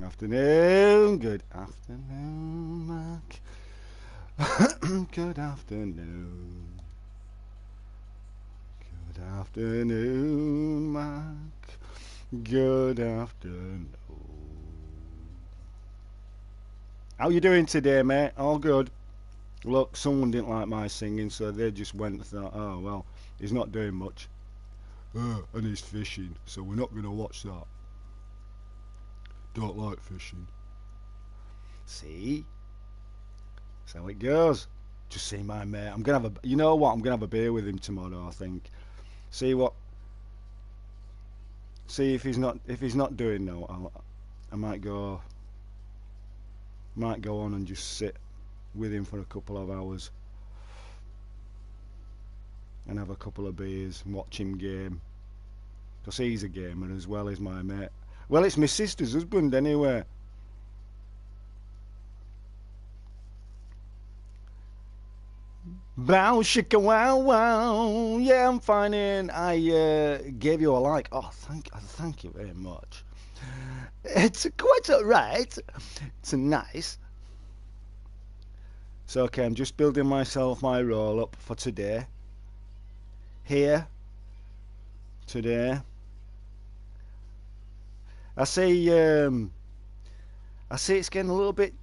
Afternoon. Good afternoon, Mark. Good afternoon. Good afternoon, Mark. Good afternoon. How you doing today, mate? All good? Look, someone didn't like my singing, so they just went and thought, oh, well, he's not doing much. And he's fishing, so we're not going to watch that. Don't like fishing. See? That's how it goes. Just see my mate. I'm going to have a... You know what? I'm going to have a beer with him tomorrow, I think. See what... See if he's not doing no, I might go on and just sit with him for a couple of hours and have a couple of beers and watch him game, because he's a gamer as well as my mate. Well, it's my sister's husband anyway. Bow shika wow wow. Yeah, I'm fine. I gave you a like. Oh, thank you very much. It's quite alright. It's nice. So okay, I'm just building myself my roll up for today. Here. Today. I see it's getting a little bit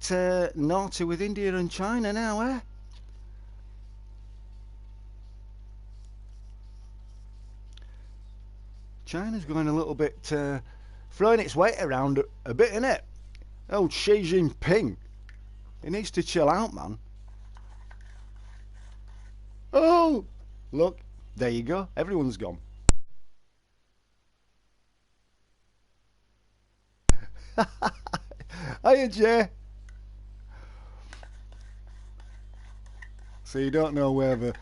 naughty with India and China now, eh? China's going a little bit, throwing its weight around a bit, innit? Old Xi Jinping. He needs to chill out, man. Oh, look, there you go. Everyone's gone. Hiya, Jay. So you don't know whether...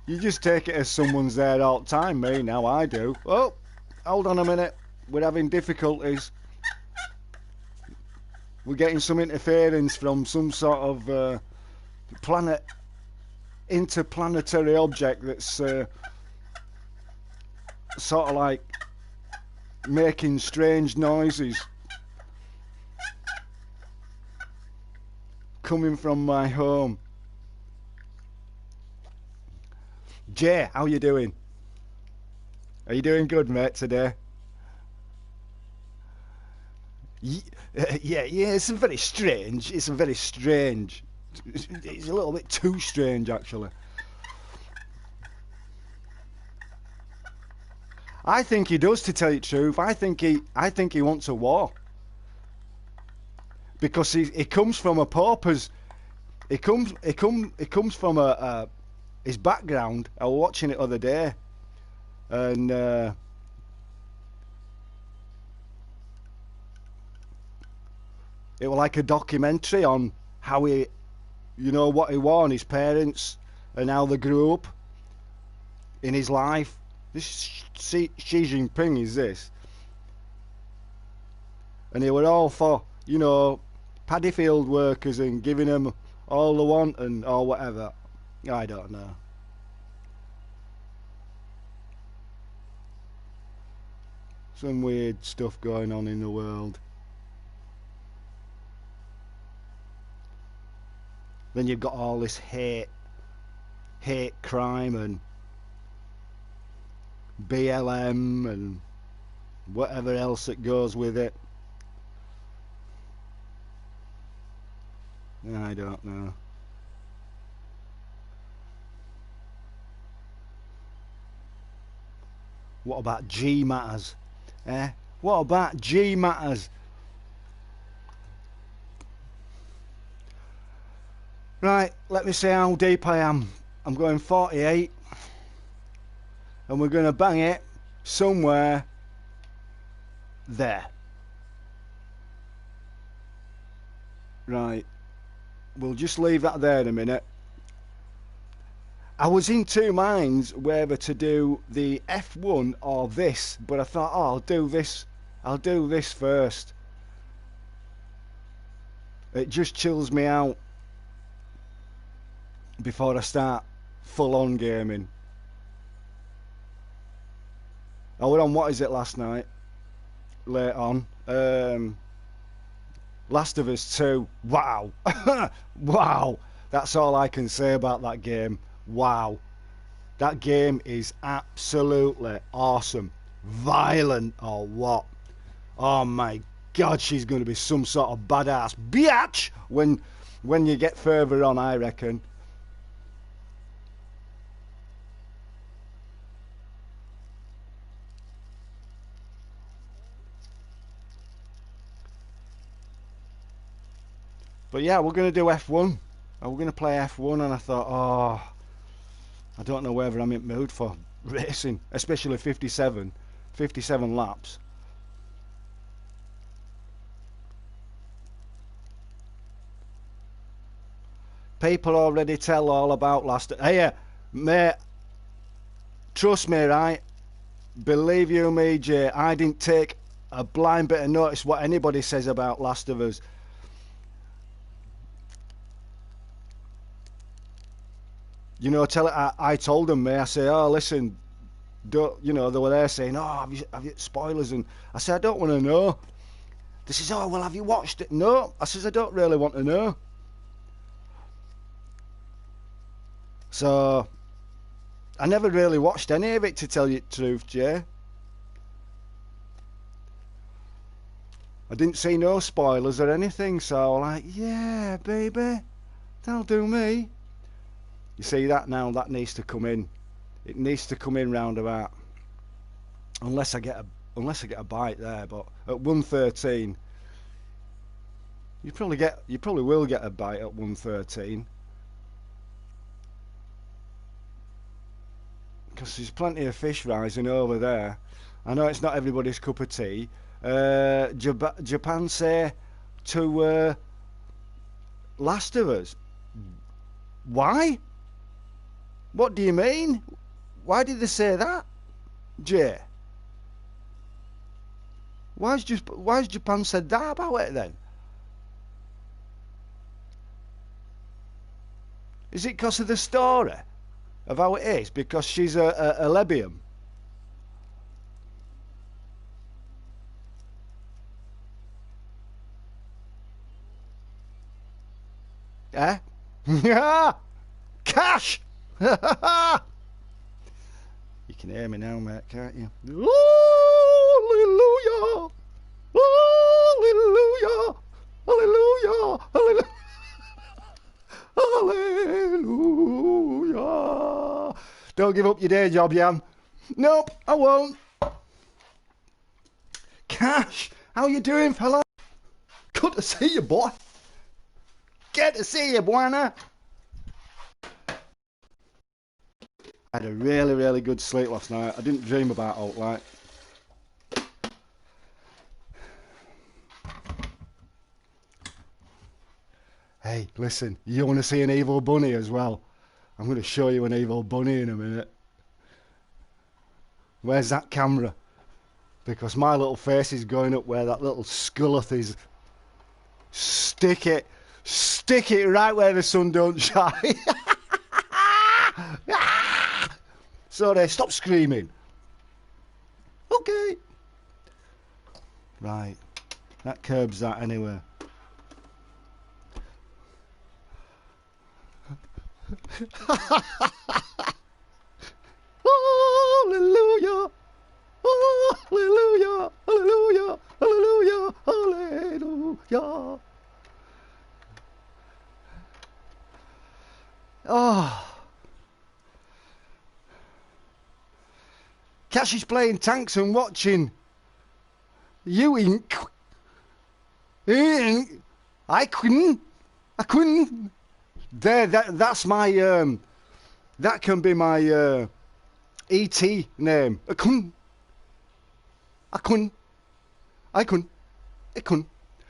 You just take it as someone's there all the time, me. Now I do. Oh, hold on a minute. We're having difficulties. We're getting some interference from some sort of interplanetary object that's sort of like making strange noises coming from my home. Jay, how you doing? Are you doing good, mate, today? Yeah, it's very strange. It's very strange. It's a little bit too strange, actually. I think he does, to tell you the truth. I think he wants a war, because he comes from a pauper's. He comes from his background. I was watching it the other day, and it was like a documentary on how he, what he was and his parents and how they grew up in his life. This Xi Jinping is this, and they were all for paddy field workers and giving them all they want and or whatever. I don't know. Some weird stuff going on in the world. Then you've got all this hate crime and BLM and whatever else that goes with it. I don't know. What about G matters? Eh? What about G matters? Right, let me see how deep I am. I'm going 48, and we're going to bang it somewhere there. Right, we'll just leave that there in a minute. I was in two minds whether to do the F1 or this, but I thought, oh, I'll do this first. It just chills me out before I start full-on gaming. I went on, what is it, last night? Late on. Last of Us 2, wow. Wow. That's all I can say about that game. Wow. That game is absolutely awesome. Violent or what? Oh my god, she's going to be some sort of badass biatch when you get further on, I reckon. But yeah, we're going to do F1. We're going to play F1, and I thought, oh, I don't know whether I'm in the mood for racing, especially 57 laps. People already tell all about last. Hey, mate, trust me, right? Believe you me, Jay, I didn't take a blind bit of notice what anybody says about Last of Us. You know, I told them, mate, I say, oh, listen, don't, you know, they were there saying, oh, have you spoilers? And I said, I don't want to know. They says, oh, well, have you watched it? No. I says, I don't really want to know. So, I never really watched any of it, to tell you the truth, Jay. I didn't see no spoilers or anything, so I was like, yeah, baby, that'll do me. You see that now? That needs to come in. It needs to come in roundabout. Unless I get a bite there, but at 113, you probably will get a bite at 113. Because there's plenty of fish rising over there. I know it's not everybody's cup of tea. Japan say to Last of Us. Why? What do you mean? Why did they say that, Jay? Why's Japan said that about it then? Is it because of the story of how it is? Because she's a lesbian? Eh? Yeah! Cash! You can hear me now, mate, can't you? Hallelujah! Hallelujah! Hallelujah! Hallelujah! Hallelujah! Don't give up your day job, Jan. Nope, I won't. Cash, how you doing, fella? Good to see you, boy. Good to see you, Buana. I had a really, really good sleep last night. I didn't dream about Outlight. Hey, listen, you want to see an evil bunny as well? I'm going to show you an evil bunny in a minute. Where's that camera? Because my little face is going up where that little skulleth is. Stick it right where the sun don't shine. Sorry, stop screaming. Okay. Right, that curbs that anyway. Hallelujah! Hallelujah! Hallelujah! Hallelujah! Hallelujah! Oh. Cash is playing tanks and watching you ink. I couldn't. There, that's my that can be my ET name. I couldn't.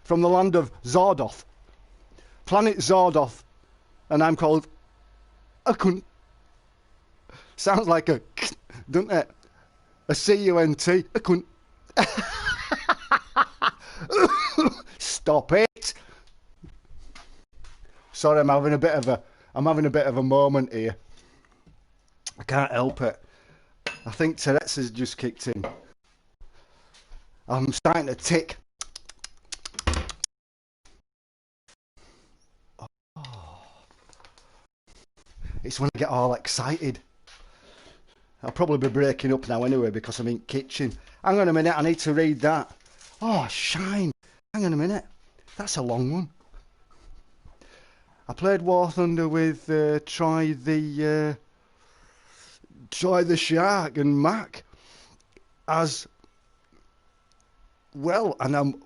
From the land of Zardoth, planet Zardoth, and I'm called Akun. Sounds like a, doesn't it? A C-U-N-T. Akun. Stop it. Sorry, I'm having a bit of a moment here. I can't help it. I think Tourette's has just kicked in. I'm starting to tick. It's when I get all excited. I'll probably be breaking up now anyway because I'm in kitchen. Hang on a minute, I need to read that. Oh, shine. Hang on a minute. That's a long one. I played War Thunder with Try the Shark and Mac as well, and I'm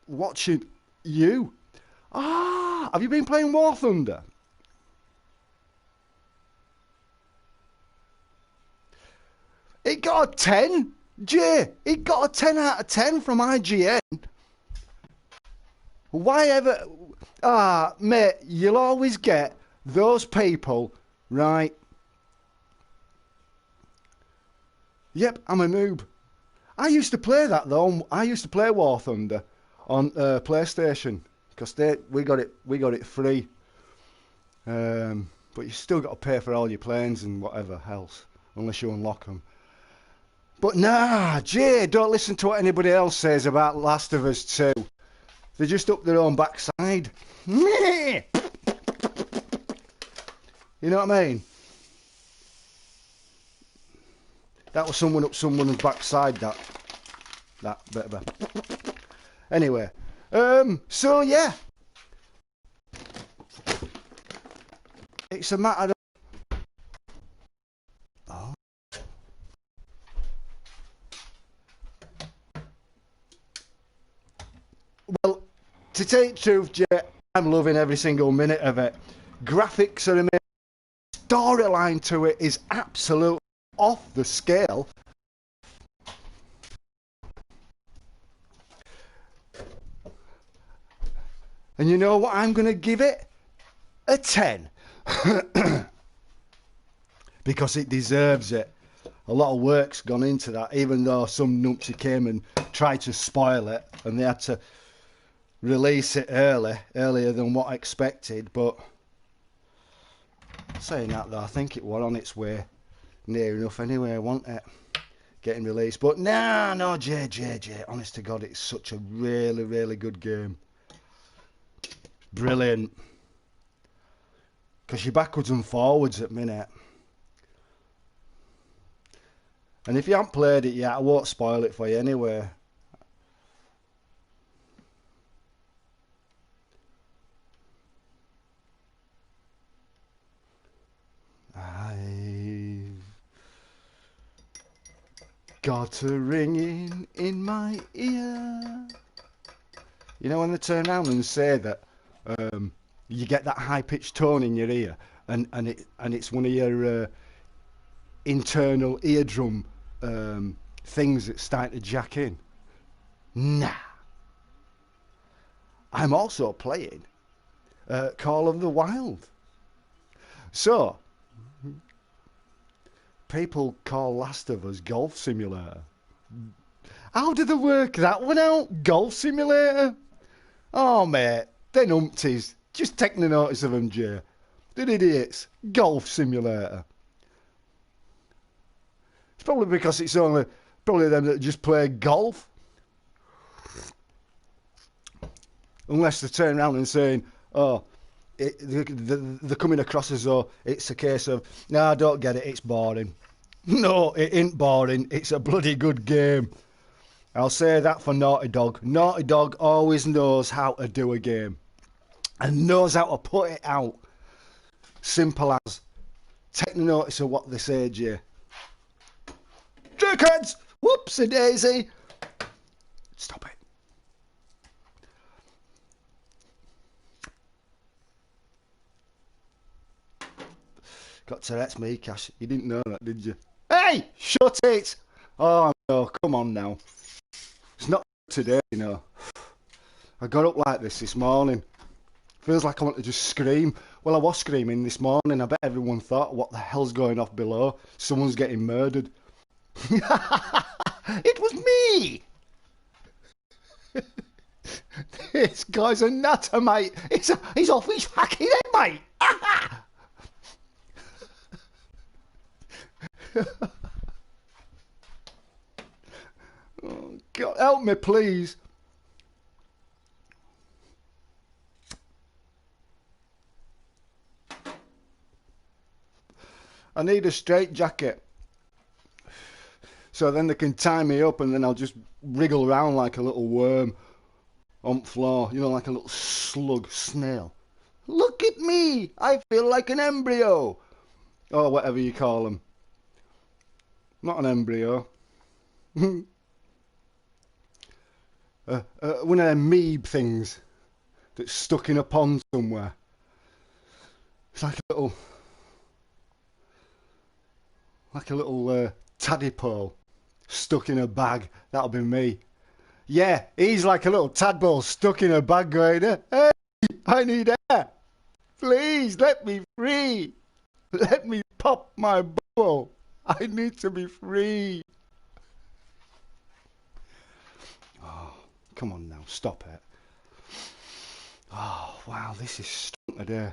watching you. Ah, have you been playing War Thunder? It got a 10, Jay. It got a 10 out of 10 from IGN. Why ever? Ah, mate, you'll always get those people, right? Yep, I'm a noob. I used to play that though. I used to play War Thunder on PlayStation because we got it free. But you still got to pay for all your planes and whatever else, unless you unlock them. But nah, Jay, don't listen to what anybody else says about Last of Us 2. They're just up their own backside. You know what I mean? That was someone up someone's backside, that bit of a... Anyway, so yeah. It's a matter of... Oh. Well, to tell you the truth, Jay, I'm loving every single minute of it. Graphics are amazing. Storyline to it is absolutely off the scale. And you know what I'm going to give it? A 10. Because it deserves it. A lot of work's gone into that, even though some numpty came and tried to spoil it, and they had to release it earlier than what I expected. But saying that though, I think it was on its way near enough anyway, wasn't it? Getting released. But nah, no, Jay, honest to God, it's such a really, really good game. Brilliant. Because you're backwards and forwards at minute. And if you haven't played it yet, I won't spoil it for you anyway. I've got a ringing in my ear. You know when they turn around and say that you get that high-pitched tone in your ear, and it's one of your internal eardrum things that's starting to jack in. Nah. I'm also playing Call of the Wild. So, people call Last of Us Golf Simulator. How did they work that one out? Golf Simulator? Oh, mate, they're numpties. Just taking notice of them, Jay. They're idiots. Golf Simulator. It's probably because it's only probably them that just play golf. Unless they turn around and saying, oh, they're coming across as though it's a case of, no, I don't get it, it's boring. No, it ain't boring. It's a bloody good game. I'll say that for Naughty Dog. Naughty Dog always knows how to do a game. And knows how to put it out. Simple as. Take notice of what they say, Jay. Jerkheads! Whoopsie-daisy! Stop it. Got Tourette's, me, Cash. You didn't know that, did you? Hey! Shut it! Oh, no, come on now. It's not today, you know. I got up like this morning. Feels like I want to just scream. Well, I was screaming this morning. I bet everyone thought, what the hell's going off below? Someone's getting murdered. It was me! This guy's a nutter, mate. He's off his fucking head, mate. Oh, God, help me, please. I need a straight jacket. So then they can tie me up and then I'll just wriggle around like a little worm on the floor. You know, like a little slug snail. Look at me! I feel like an embryo! Or whatever you call them. Not an embryo. One of them amoeb things that's stuck in a pond somewhere. It's like a little tadpole stuck in a bag. That'll be me. Yeah, he's like a little tadpole stuck in a bag going, hey, I need air. Please let me free. Let me pop my bubble. I need to be free. Oh, come on now, stop it. Oh, wow, this is stunk today.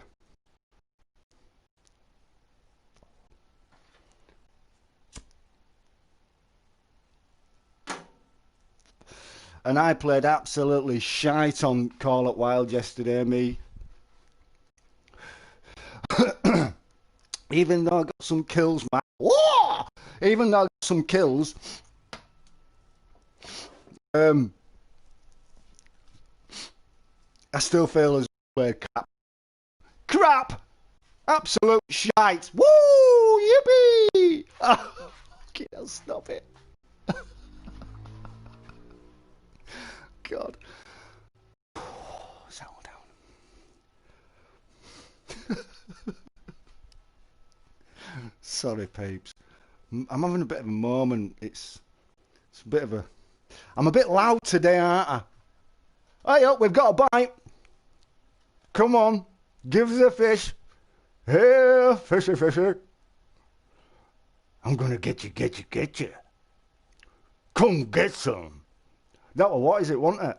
And I played absolutely shite on Call It Wild yesterday, me. Even though I got some kills, man. Whoa! Even though I got some kills, I still feel as played crap. Crap! Absolute shite. Woo! Yippee! Oh, I'll stop it. God. Settle down. Sorry, peeps. I'm having a bit of a moment. It's a bit of a... I'm a bit loud today, aren't I? Hey up, we've got a bite. Come on. Give us a fish. Here, fishy, fishy. I'm gonna get you, get you, get you. Come get some. That was what is it, wasn't it?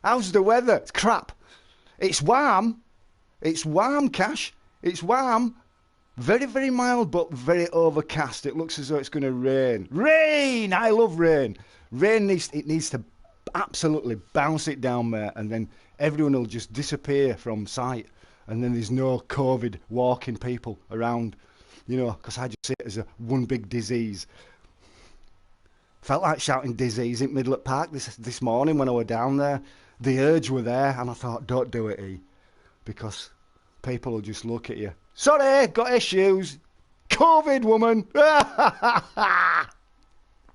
How's the weather? It's crap. It's warm. It's warm, Cash. It's warm. Very, very mild, but very overcast. It looks as though it's going to rain. Rain! I love rain. Rain needs to absolutely bounce it down there, and then everyone will just disappear from sight. And then there's no COVID walking people around, you know, because I just see it as a one big disease. Felt like shouting disease in Midlet Park this morning when I were down there. The urge were there, and I thought, don't do it, E, because people will just look at you. Sorry, got issues. COVID woman.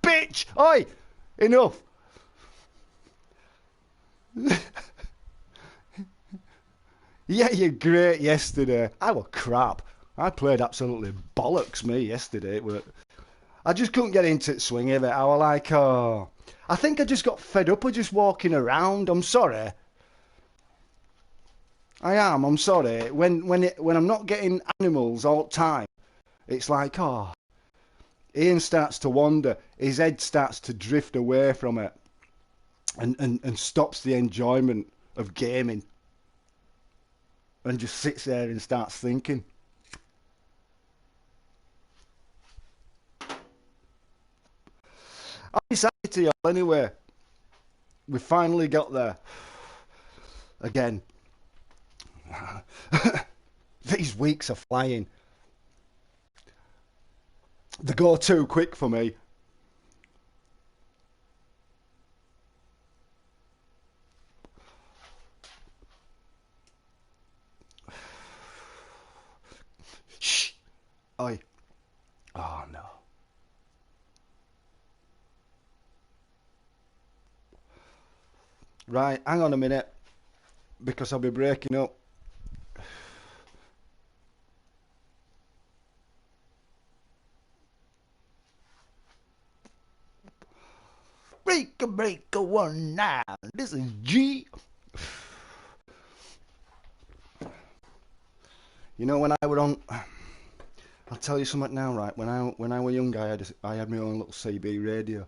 Bitch. Oi, enough. Yeah, you're great yesterday. I was crap. I played absolutely bollocks me yesterday. I just couldn't get into the swing of it. I was like, oh... I think I just got fed up of just walking around. I'm sorry. I am. I'm sorry. When I'm not getting animals all the time, it's like, oh... Ian starts to wander. His head starts to drift away from it. And stops the enjoyment of gaming. And just sits there and starts thinking. I'm excited to y'all anyway. We finally got there. Again. These weeks are flying. They go too quick for me. Shh. Oi. Oh no. Right, hang on a minute. Because I'll be breaking up. Breaker one now. This is G. You know when I were on... I'll tell you something now, right? When I was young, I had my own little CB radio.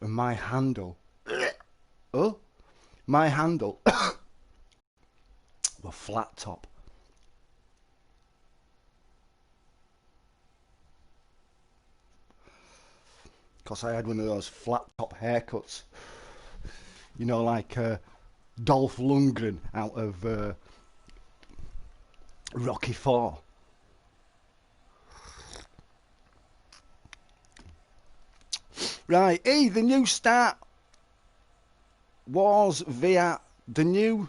And my handle... Oh? My handle... was flat top. because I had one of those flat top haircuts. You know, like Dolph Lundgren out of Rocky 4. Right, hey, the new Star Wars VR, the new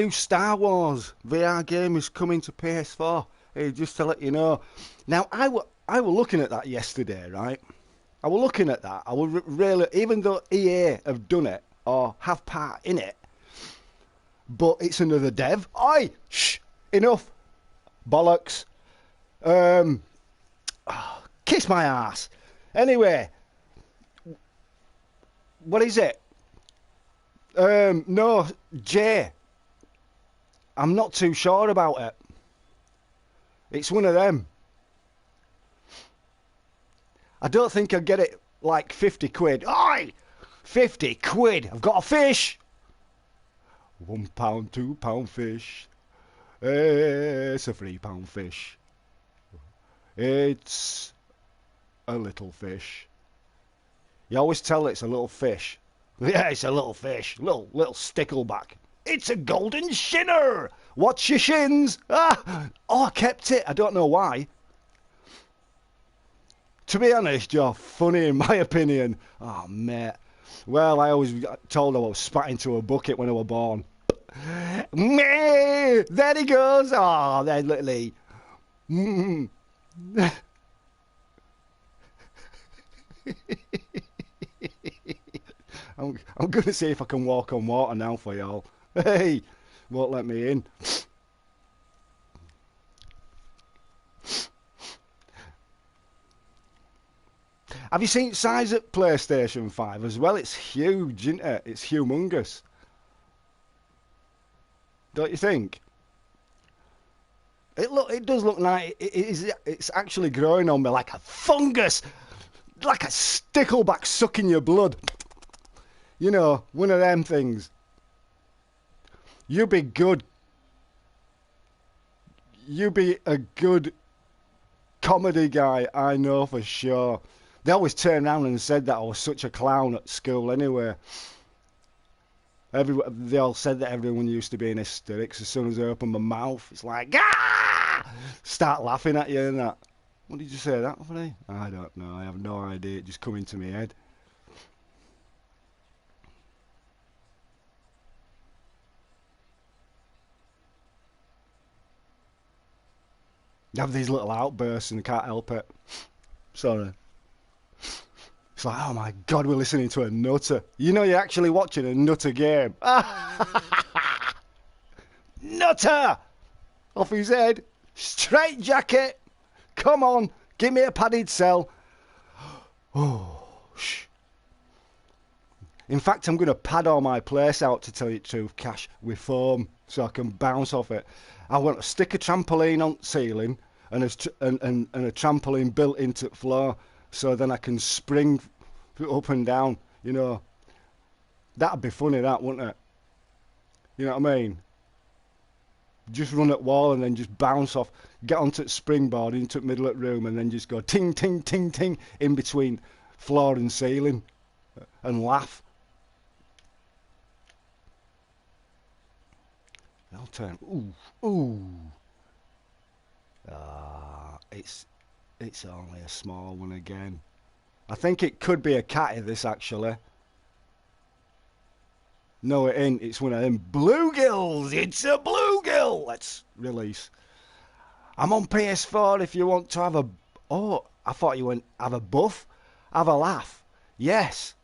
Star Wars VR game is coming to PS4. Hey, just to let you know. Now, I were looking at that yesterday, right? I was looking at that. I was really, even though EA have done it or have part in it, but it's another dev. Oi, shh, enough, bollocks. Kiss my ass. Anyway, what is it? No, Jay. I'm not too sure about it. It's one of them. I don't think I'd get it like 50 quid. Oi! 50 quid. I've got a fish. £1, £2 fish. It's a £3 fish. It's a little fish. You always tell it's a little fish. Yeah, it's a little fish. Little stickleback. It's a golden shinner. Watch your shins. Ah! Oh, I kept it. I don't know why. To be honest, you're funny in my opinion. Oh, mate. Well, I always got told I was spat into a bucket when I was born. Meh! There he goes. Oh, there, literally. Mm. I'm going to see if I can walk on water now for y'all. Hey, won't let me in. Have you seen size at PlayStation 5 as well? It's huge, isn't it? It's humongous. Don't you think? It does look nice. It's actually growing on me like a fungus, like a stickleback sucking your blood. You know, one of them things. You be good. You be a good comedy guy, I know for sure. They always turned around and said that I was such a clown at school anyway. They all said that everyone used to be in hysterics as soon as I opened my mouth. It's like, ah! Start laughing at you and that. What did you say that for? I don't know. I have no idea. It just come into my head. You have these little outbursts and can't help it. Sorry. It's like, oh my God, we're listening to a nutter. You know you're actually watching a nutter game. Nutter! Off his head. Straight jacket. Come on, give me a padded cell. Oh, shh. In fact, I'm going to pad all my place out, to tell you the truth, Cash, with foam, so I can bounce off it. I want to stick a trampoline on the ceiling and a trampoline built into the floor, so then I can spring up and down, you know. That'd be funny, that, wouldn't it? You know what I mean? Just run at wall and then just bounce off, get onto the springboard into the middle of the room and then just go ting, ting, ting, ting in between floor and ceiling and laugh. I'll turn. Ooh, ooh. It's only a small one again. I think it could be a catty, this, actually. No, it ain't. It's one of them bluegills. It's a bluegill. Let's release. I'm on PS4 if you want to have a... Oh, I thought you went have a buff. Have a laugh. Yes.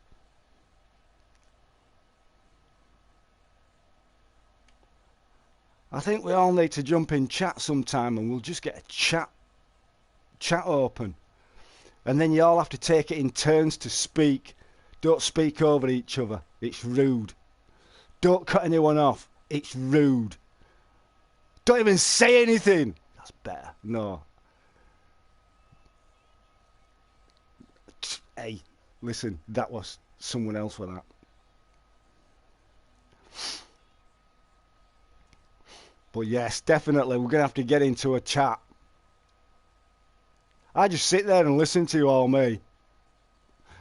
I think we all need to jump in chat sometime and we'll just get a chat open. And then you all have to take it in turns to speak. Don't speak over each other. It's rude. Don't cut anyone off. It's rude. Don't even say anything. That's better. No. Hey, listen, that was someone else for that. But yes, definitely, we're going to have to get into a chat. I just sit there and listen to you all, me.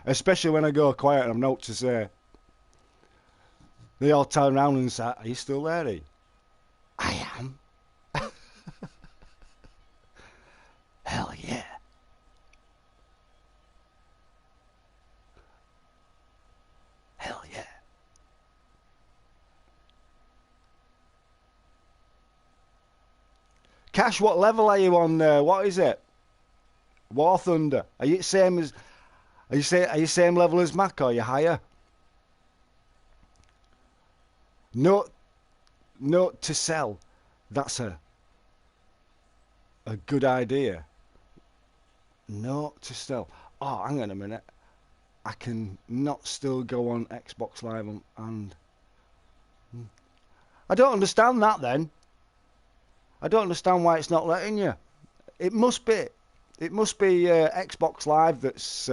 Especially when I go quiet and I've naught to say. They all turn around and say, "Are you still there, E?" I am. Hell yeah. Hell yeah. Cash, what level are you on? What is it? War Thunder. Are you same as? Are you same level as Mac, or are you higher? Note note to sell. That's a good idea. Note to sell. Oh, hang on a minute. I can not still go on Xbox Live and I don't understand that then. I don't understand why it's not letting you. It must be. It must be Xbox Live that's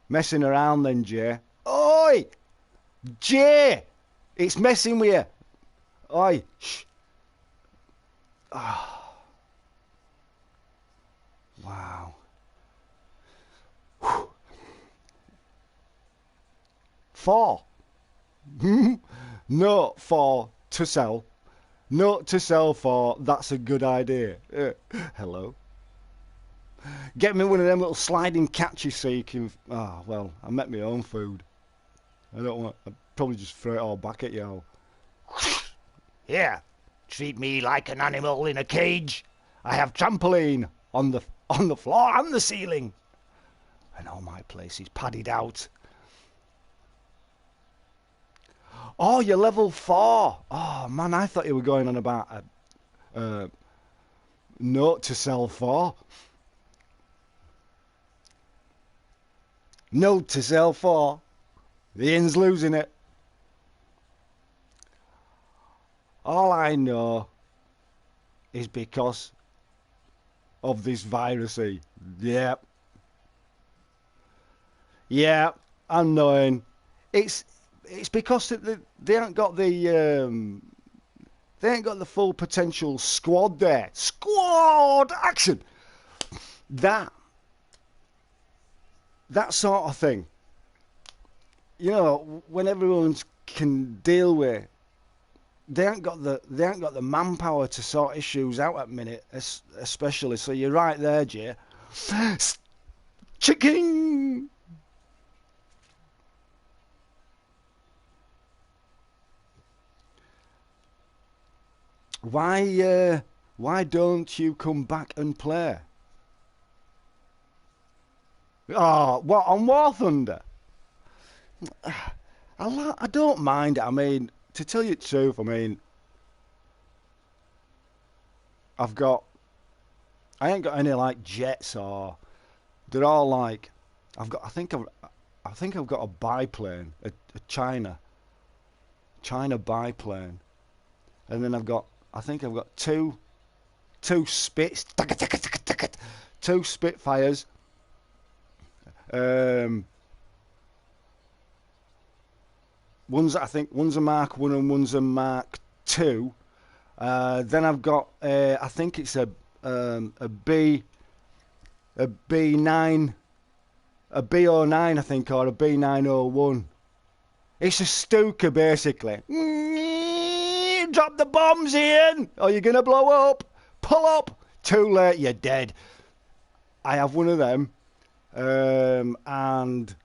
messing around then, Jay. Oi! Jay! It's messing with you. Oi! Shh. Oh, wow. Whew. 4. No, 4 to sell. Note to sell for, that's a good idea. Hello. Get me one of them little sliding catches so you can... Ah, well, I make my own food. I don't want... I'd probably just throw it all back at you. Yeah, treat me like an animal in a cage. I have trampoline on the floor and the ceiling. And all my place is padded out. Oh, you're level 4. Oh, man, I thought you were going on about a note to sell for. Note to sell for. The inn's losing it. All I know is because of this virusy. Yep. Yeah, I'm knowing. It's because they haven't got the full potential squad there. Squad action. That sort of thing. You know, when everyone can deal with, they ain't got the manpower to sort issues out at minute, especially. So you're right there, Jay. Chicken. Why don't you come back and play? Oh, what, on War Thunder? I don't mind it. I mean, to tell you the truth, I mean, I ain't got any like jets, or they're all like, I think I've got a biplane, a China biplane, and then I think I've got two Spits, two Spitfires, um, one's a Mark 1 and one's a Mark 2. Then I've got I think it's a B9, a B09 I think, or a B901. It's a Stuka basically. Drop the bombs, Ian, or you're gonna blow up. Pull up. Too late, you're dead. I have one of them. And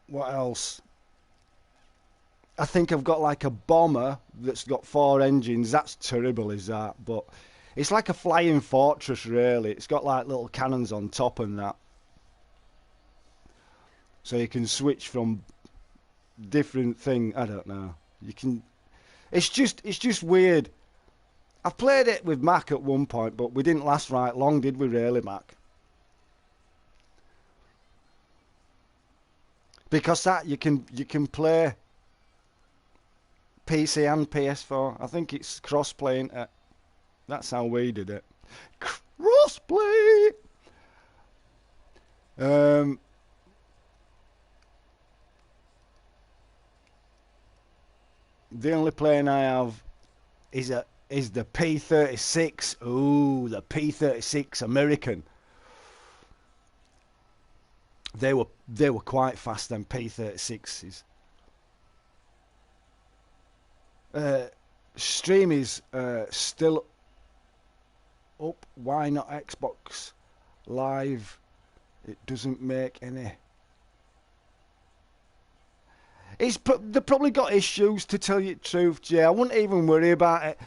what else? I think I've got like a bomber that's got 4 engines. That's terrible, is that? But it's like a flying fortress, really. It's got like little cannons on top and that. So you can switch from different thing. I don't know. You can. It's just weird. I've played it with Mac at one point, but we didn't last right long, did we? Really, Mac? Because that you can play PC and PS4. I think it's cross-playing. That's how we did it. Cross-play. The only plane I have is is the P36. Ooh, the P36 American. They were quite fast, them P36s. Stream is still up. Why not Xbox Live? It doesn't make any. They've probably got issues, to tell you the truth, Jay. I wouldn't even worry about it.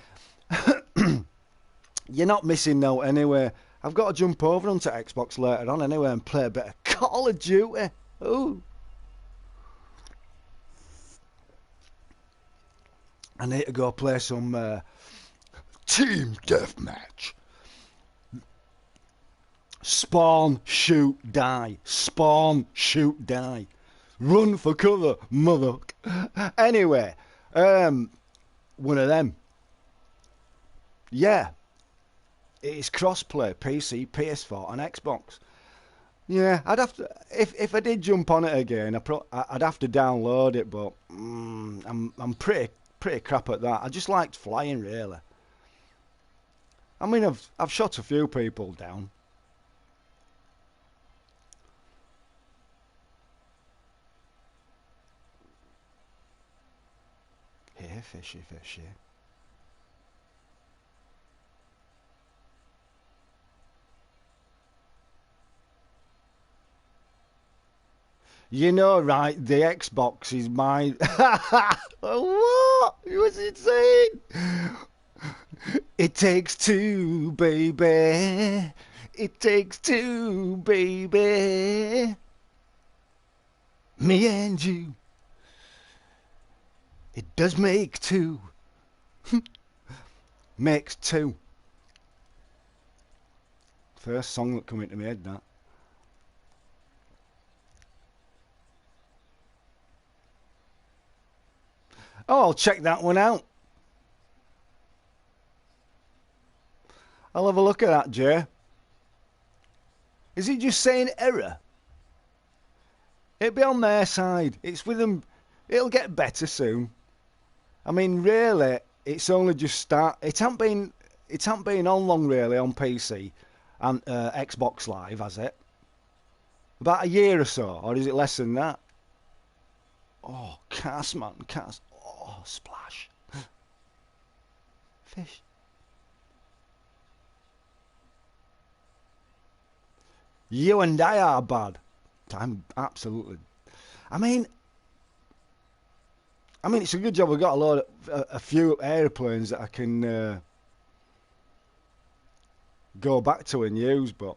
You're not missing no anyway. I've got to jump over onto Xbox later on anyway and play a bit of Call of Duty. Ooh. I need to go play some Team Deathmatch. Spawn, shoot, die. Spawn, shoot, die. Run for cover, mother. Anyway, one of them. Yeah. It's crossplay, PC, PS4 and Xbox. Yeah, I'd have to, if I did jump on it again, I'd have to download it, but I'm pretty crap at that. I just liked flying, really. I mean, I've shot a few people down. Here, fishy, fishy. You know, right, the Xbox is mine. What? What's it saying? It takes two, baby. It takes two, baby. Me and you. It does make two. Makes two. First song that come into my head, that. Oh, I'll check that one out. I'll have a look at that, Jay. Is it just saying error? It'll be on their side. It's with them. It'll get better soon. I mean, really, it's only just start. It hasn't been on long, really, on PC and Xbox Live, has it? About a year or so, or is it less than that? Oh, cast, man, cast. Oh, splash. Fish. You and I are bad. I'm absolutely. I mean, it's a good job we've got a few airplanes that I can go back to and use, but.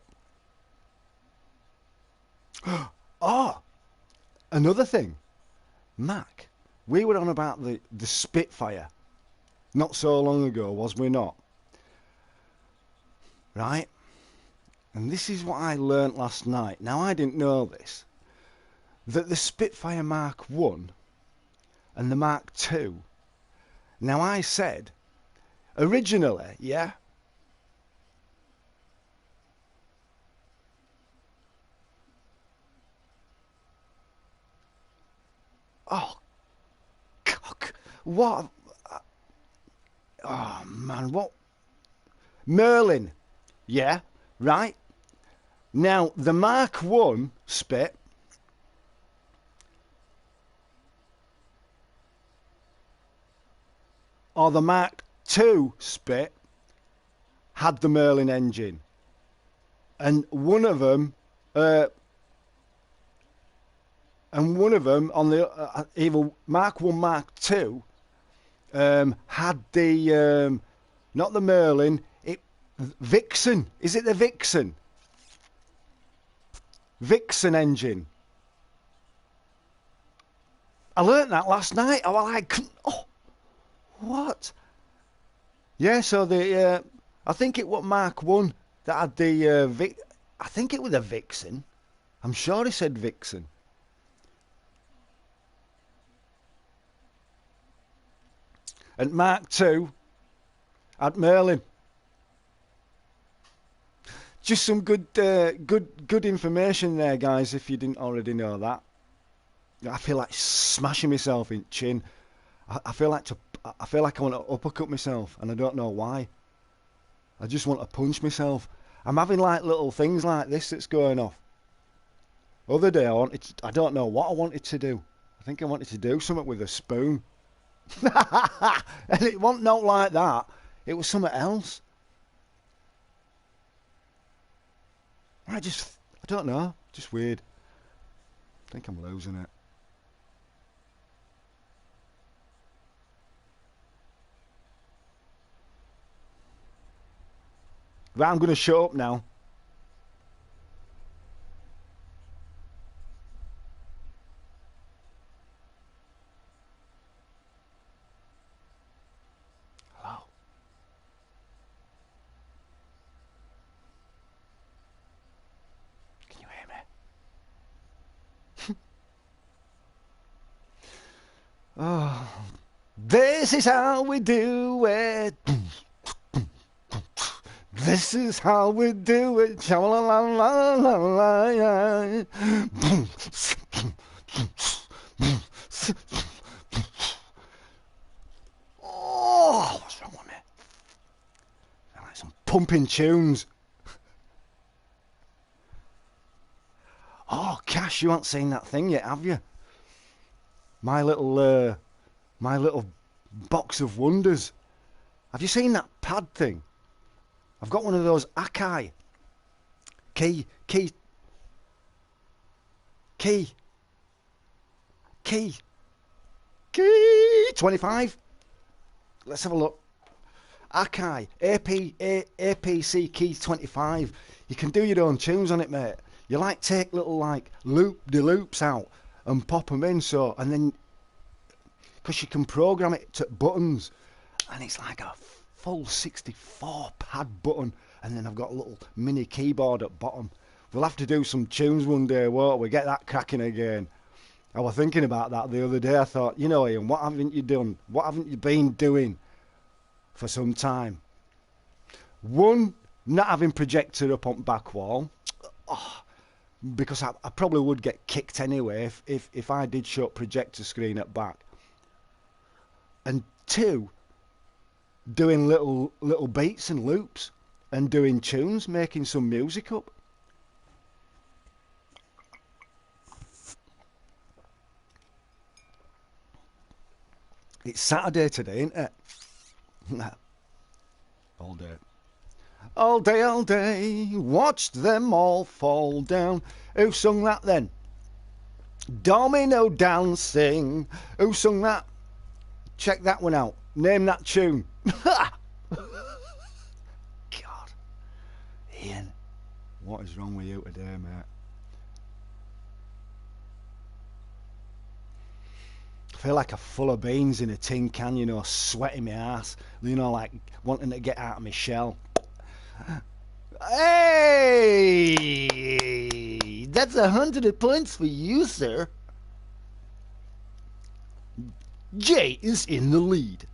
Oh, another thing. Mac, we were on about the Spitfire not so long ago, was we not? Right? And this is what I learnt last night. Now, I didn't know this. That the Spitfire Mark 1 and the Mark 2. Now, I said, originally, yeah? Oh, cock. What? Oh, man, what? Merlin. Yeah, right. Now, the Mark 1 Spit or the Mark 2 Spit had the Merlin engine. And one of them on the either Mark 1, Mark 2 had the not the Merlin, Vixen. Is it the Vixen? Vixen engine. I learnt that last night. Oh, oh, what? Yeah, so the I think it was Mark 1 that had the I think it was the Vixen. I'm sure he said Vixen. And Mark 2 had Merlin. Just some good information there, guys, if you didn't already know that. I feel like smashing myself in the chin. I feel like I feel like I want to uppercut myself, and I don't know why. I just want to punch myself. I'm having like little things like this that's going off. Other day I don't know what I wanted to do. I think I wanted to do something with a spoon. And it wasn't not like that. It was something else. I don't know. Just weird. I think I'm losing it. Right, I'm going to shut up now. Hello. Can you hear me? Oh, this is how we do it. This is how we do it. Oh, what's wrong with me? I like some pumping tunes. Oh, Cash, you haven't seen that thing yet, have you? My little box of wonders. Have you seen that pad thing? I've got one of those Akai. Key 25. Let's have a look. Akai APC Key 25. You can do your own tunes on it, mate. You like take little like loop-de-loops out and pop them in, so, and then because you can program it to buttons, and it's like a full 64 pad button, and then I've got a little mini keyboard at bottom. We'll have to do some tunes one day, won't we? Get that cracking again. I was thinking about that the other day. I thought, you know, Ian, what haven't you done? What haven't you been doing for some time? One, not having projector up on back wall. Oh, because I probably would get kicked anyway if I did shut projector screen at back. And two, doing little beats and loops and doing tunes, making some music up. It's Saturday today, isn't it? All day. All day, all day, watched them all fall down. Who sung that then? Domino Dancing. Who sung that? Check that one out. Name that tune. God. Ian, what is wrong with you today, mate? I feel like a full of beans in a tin can, you know, sweating my ass, you know, like wanting to get out of my shell. Hey, that's 100 points for you, sir. Jay is in the lead.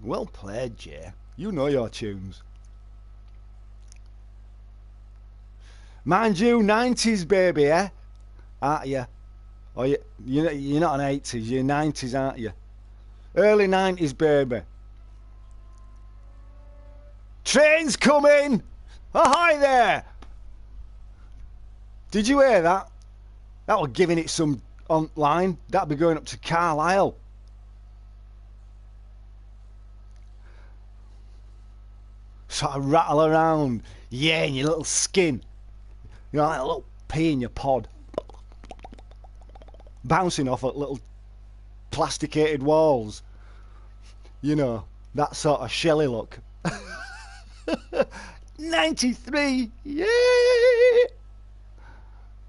Well played, Jay. You know your tunes. Mind you, 90s baby, eh? Aren't you? Or you're not an 80s, you're 90s, aren't you? Early 90s baby. Train's coming! Oh, hi there! Did you hear that? That was giving it some online. That'd be going up to Carlisle. Sort of rattle around. Yeah, in your little skin. You know, like a little pea in your pod. Bouncing off at little plasticated walls. You know, that sort of shelly look. 93! Yay!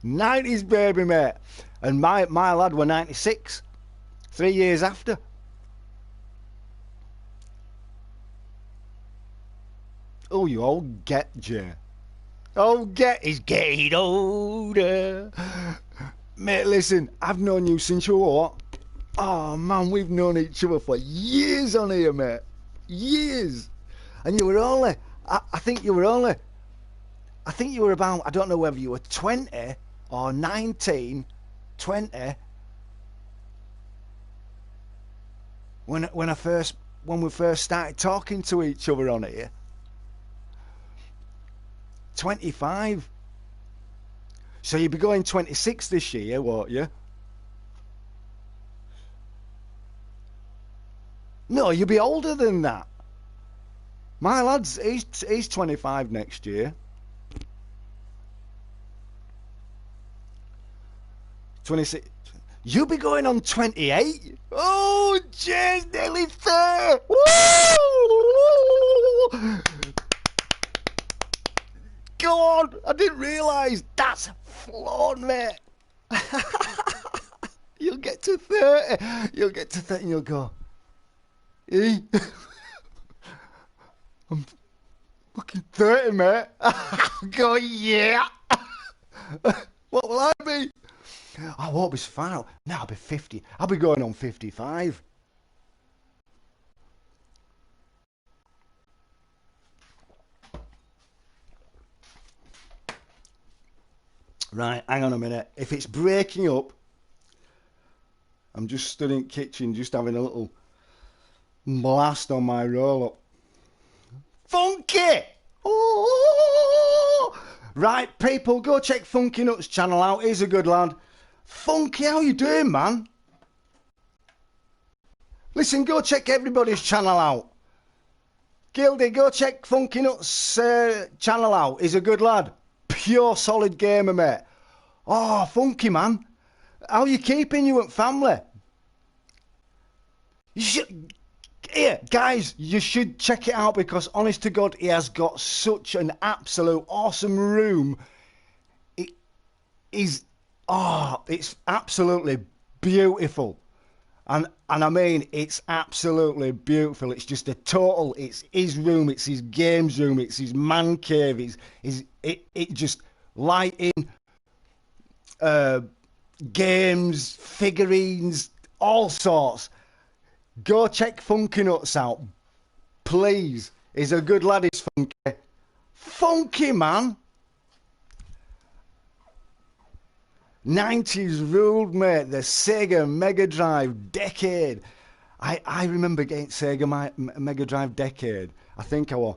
90s baby, mate. And my lad were 96. 3 years after. Oh, you old get, Jay. Oh, get is getting older. Mate, listen, I've known you since you were what? Oh, man, we've known each other for years on here, mate. Years. And you were only, I think you were about, I don't know whether you were 20 or 19, 20 when we first started talking to each other on here. 25. So you'll be going 26 this year, won't you? No, you'll be older than that. My lad's he's 25 next year. 26. You'll be going on 28. Oh, jeez, nearly 30. Woo! Go on, I didn't realise. That's flown, mate. You'll get to 30. You'll get to 30 and you'll go, eh? I'm fucking 30, mate. Go, yeah. What will I be? I won't be far. No, I'll be 50. I'll be going on 55. Right, hang on a minute. If it's breaking up, I'm just stood in the kitchen, just having a little blast on my roll up. Funky! Oh! Right, people, go check Funky Nuts channel out. He's a good lad. Funky, how you doing, man? Listen, go check everybody's channel out. Gildy, go check Funky Nuts channel out. He's a good lad. Pure solid gamer, mate. Oh, Funky, man. How you keeping, you and family? You should... Here, guys, you should check it out because, honest to God, he has got such an absolute awesome room. It is... Oh, it's absolutely beautiful. And I mean, it's absolutely beautiful. It's just a total... It's his room, it's his games room, it's his man cave. It just lighting... games, figurines, all sorts. Go check Funky Nuts out, please. He's a good lad, he's Funky. Funky, man. 90s ruled, mate. The Sega Mega Drive decade. I remember getting Sega Mega Drive decade. I think I was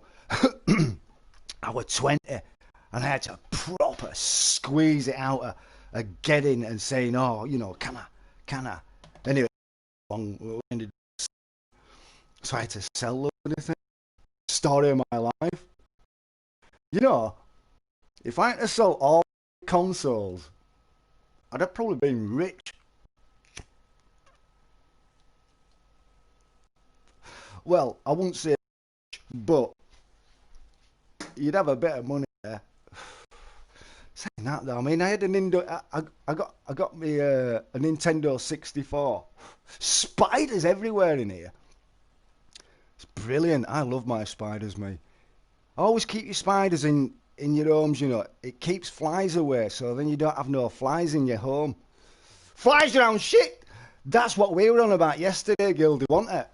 I was 20, and I had to proper squeeze it out of getting and saying, oh, you know, can I? Anyway, we ended. So I had to sell the thing. Story of my life. You know, if I had to sell all consoles, I'd have probably been rich. Well, I wouldn't say rich, but you'd have a bit of money there. Saying that though, I mean, I had I got me a Nintendo 64. Spiders everywhere in here. It's brilliant. I love my spiders, mate. Always keep your spiders in your homes, you know. It keeps flies away, so then you don't have no flies in your home. Flies around shit! That's what we were on about yesterday, Gildy, wasn't it?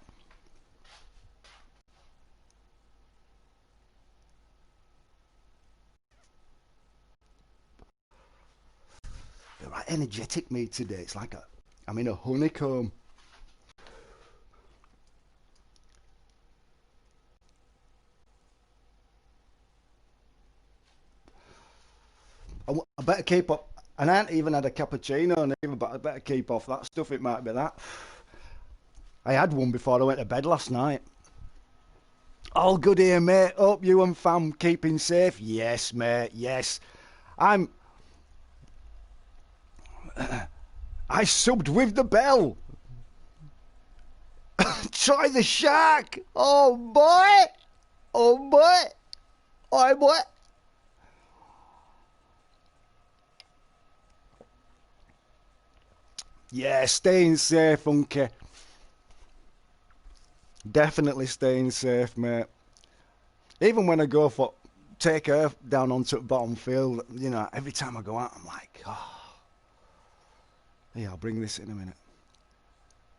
You're right energetic, me, today. It's like I'm in a honeycomb. I better keep up. And I ain't even had a cappuccino, but I better keep off that stuff. It might be that. I had one before I went to bed last night. All good here, mate. Hope you and fam keeping safe. Yes, mate. Yes. I subbed with the bell. Try the shark. Oh boy. Oh boy. Oh boy. Yeah, staying safe, Funky. Definitely staying safe, mate. Even when I go for take her down onto the bottom field, you know, every time I go out, I'm like, oh, yeah, I'll bring this in a minute.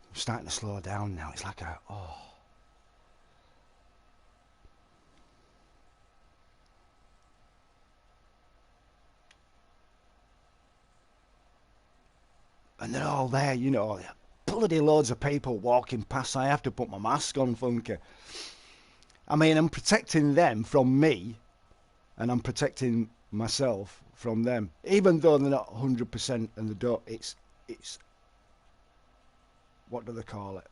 I'm starting to slow down now. It's like oh. and they're all there, you know, bloody loads of people walking past. I have to put my mask on, Funky. I mean, I'm protecting them from me, and I'm protecting myself from them, even though they're not 100% and they don't. It's what do they call it?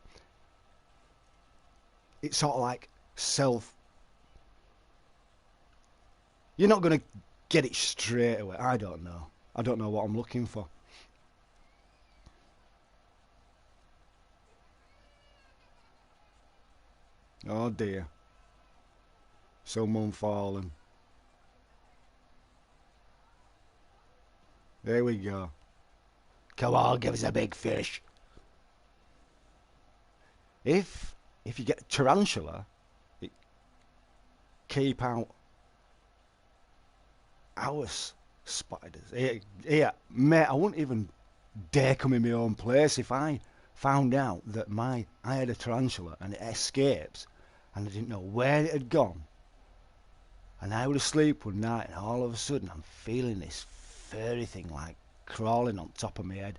It's sort of like self. You're not going to get it straight away. I don't know. I don't know what I'm looking for. Oh dear. Someone fallen. There we go. Come on, give us a big fish. If you get tarantula, it keep out our spiders. Here, mate, I wouldn't even dare come in my own place if I found out that I had a tarantula and it escaped and I didn't know where it had gone. And I would asleep one night and all of a sudden I'm feeling this furry thing like crawling on top of my head.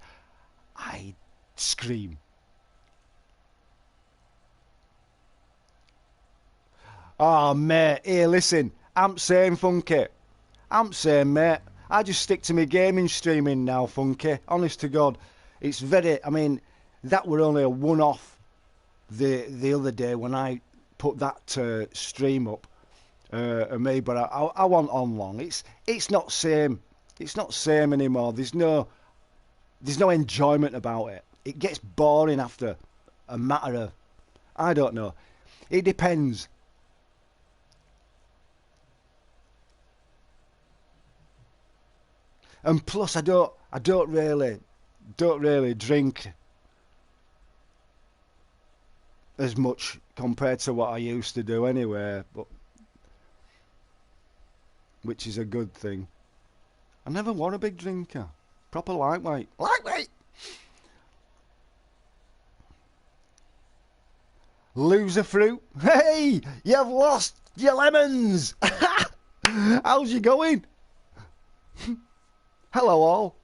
I'd scream. Oh, mate, here, listen. I'm saying, Funky. I'm saying, mate, I just stick to my gaming streaming now, Funky. Honest to God. It's very, I mean, that were only a one-off the other day when I put that stream up of me, but I want on long. It's not same. It's not same anymore. There's no enjoyment about it. It gets boring after a matter of, I don't know. It depends. And plus, I don't really drink as much compared to what I used to do anyway, but which is a good thing. I never was a big drinker, proper lightweight. Lightweight. Loser fruit. Hey, you've lost your lemons. How's you going? Hello all.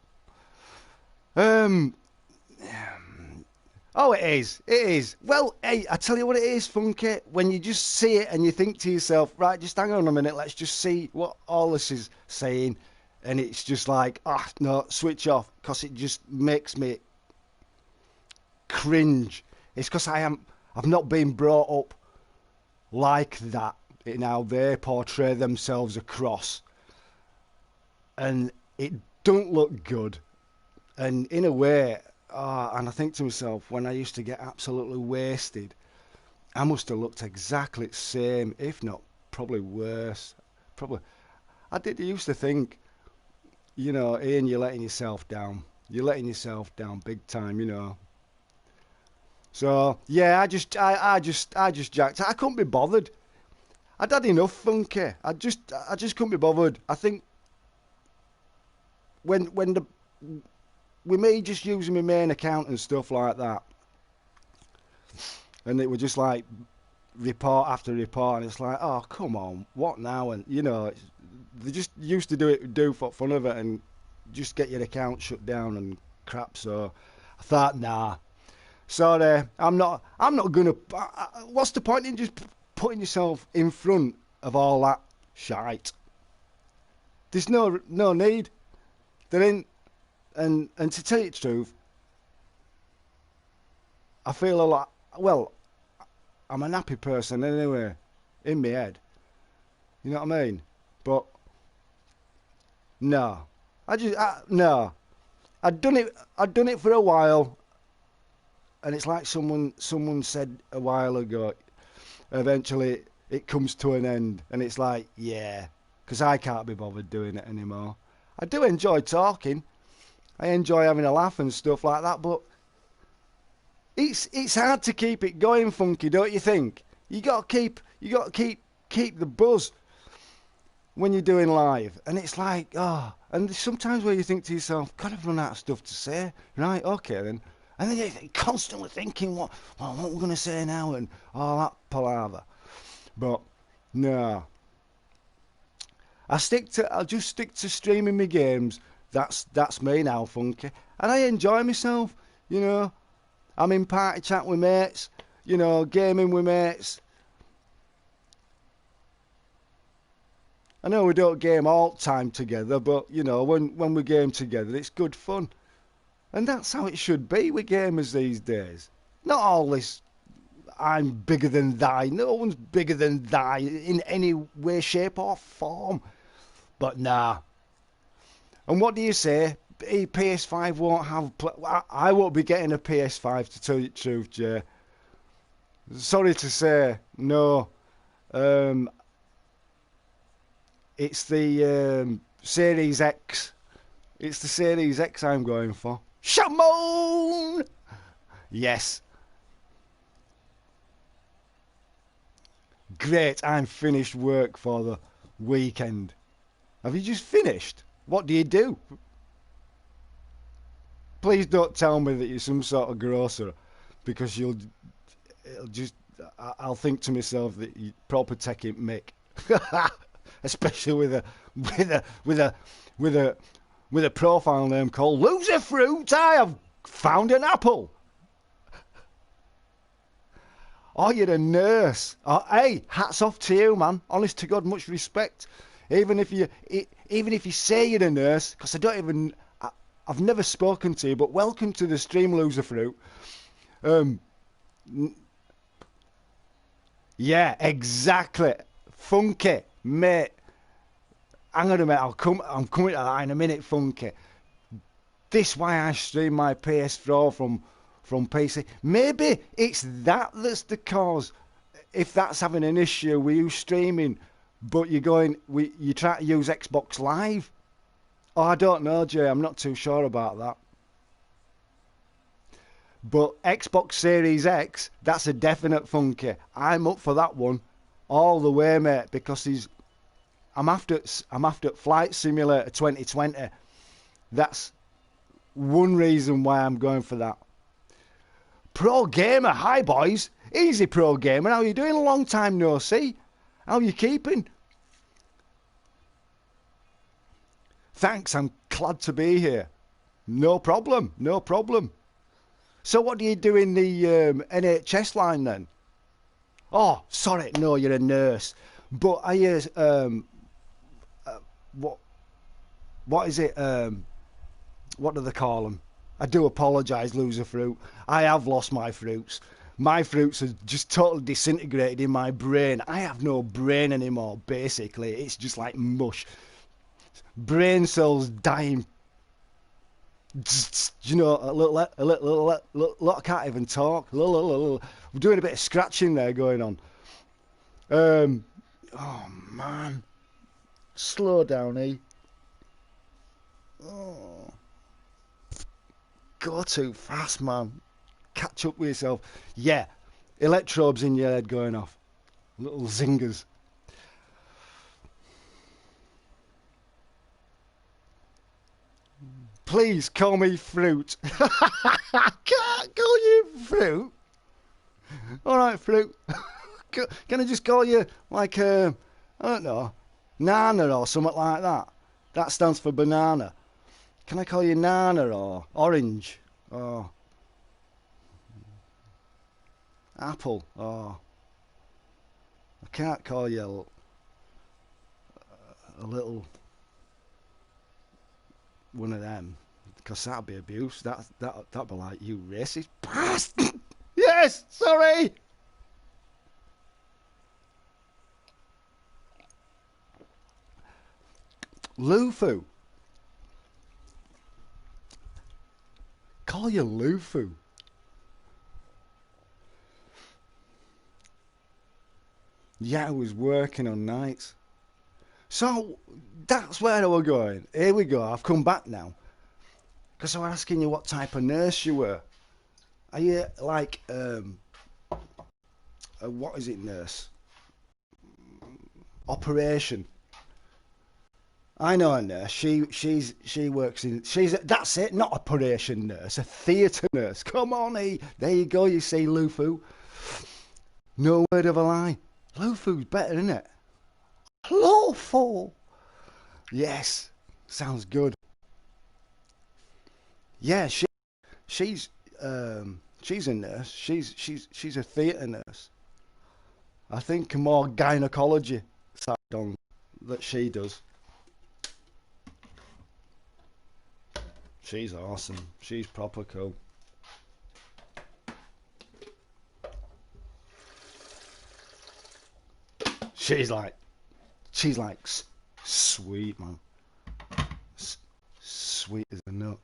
Oh, it is. It is. Well, hey, I tell you what it is, Funky. When you just see it and you think to yourself, right, just hang on a minute, let's just see what all this is saying. And it's just like, no, switch off, because it just makes me cringe. It's because I've not been brought up like that in how they portray themselves across. And it don't look good. And in a way, and I think to myself, when I used to get absolutely wasted, I must have looked exactly the same, if not probably worse. Probably, I used to think, you know, Ian, you're letting yourself down. You're letting yourself down big time, you know. So yeah, I just jacked. I couldn't be bothered. I'd had enough, Funky. I just couldn't be bothered. I think when with me just using my main account and stuff like that, and it was just like report after report, and it's like, oh come on, what now? And you know, they just used to do for fun of it and just get your account shut down and crap. So I thought, nah, sorry, I'm not gonna. What's the point in just putting yourself in front of all that shite? There's no need. There ain't. And to tell you the truth, I feel a lot. Well, I'm an happy person anyway, in my head. You know what I mean? But no, no. I'd done it for a while, and it's like someone said a while ago. Eventually, it comes to an end, and it's like, yeah, because I can't be bothered doing it anymore. I do enjoy talking. I enjoy having a laugh and stuff like that, but it's hard to keep it going, Funky, don't you think? You got to keep the buzz when you're doing live, and it's like, and there's sometimes where you think to yourself, God, I've run out of stuff to say, right? Okay then, and then you're constantly thinking, what we're gonna say now, and all that palaver. But no, I'll just stick to streaming my games. That's me now, Funky. And I enjoy myself, you know. I'm in party chat with mates, you know, gaming with mates. I know we don't game all the time together, but, you know, when we game together, it's good fun. And that's how it should be with gamers these days. Not all this, I'm bigger than thy. No one's bigger than thy in any way, shape or form. But nah. And what do you say? PS5 won't have... I won't be getting a PS5, to tell you the truth, Jay. Sorry to say, no. It's the Series X. It's the Series X I'm going for. Shamon! Yes. Great, I'm finished work for the weekend. Have you just finished? What do you do? Please don't tell me that you're some sort of grocer, because I'll think to myself that you proper taking mick. Especially with a profile name called Loser Fruit. I have found an apple. Oh, you're a nurse. Oh, hey, hats off to you, man. Honest to God, much respect. Even if you say you're a nurse, because I've never spoken to you, but welcome to the stream, Loser Fruit. Yeah, exactly. Funky, mate. Hang on a minute, I'm coming to that in a minute, Funky. This why I stream my Ps4 from PC. Maybe it's that's the cause. If that's having an issue with you streaming, but you try to use Xbox Live. Oh, I don't know, Jay. I'm not too sure about that. But Xbox Series X, that's a definite, Funky. I'm up for that one all the way, mate, because I'm after Flight Simulator 2020. That's one reason why I'm going for that. Pro Gamer, hi boys. Easy, Pro Gamer. How you doing? A long time no see. How you keeping? Thanks, I'm glad to be here. No problem, no problem. So what do you do in the NHS line then? Oh, sorry, no, you're a nurse. But I what is it? What do they call them? I do apologise, Loser Fruit. I have lost my fruits. My fruits are just totally disintegrated in my brain. I have no brain anymore, basically. It's just like mush. Brain cells dying. You know, a little, I can't even talk. We're doing a bit of scratching there going on. Oh, man. Slow down, eh? Oh. Go too fast, man. Catch up with yourself. Yeah, electrodes in your head going off. Little zingers. Please call me Fruit. I can't call you Fruit. All right, Fruit. Can I just call you like I don't know, Nana or something like that? That stands for banana. Can I call you Nana or Orange or Apple or I can't call you a little one of them because that'd be abuse. That'd be like, you racist bastard. Yes, sorry. Lufu. Call you Lufu. Yeah, I was working on nights. So that's where I was going. Here we go. I've come back now. Because I was asking you what type of nurse you were. Are you like what is it, nurse? Operation. I know a nurse. She works in. That's it. Not operation nurse. A theatre nurse. Come on, there you go. You see, Lufu. No word of a lie. Lufu's better, isn't it? Lawful. Yes. Sounds good. Yeah, she's she's a nurse. She's a theatre nurse. I think more gynecology side on that she does. She's awesome. She's proper cool. She's like she's like sweet, man. S- Sweet as a nut.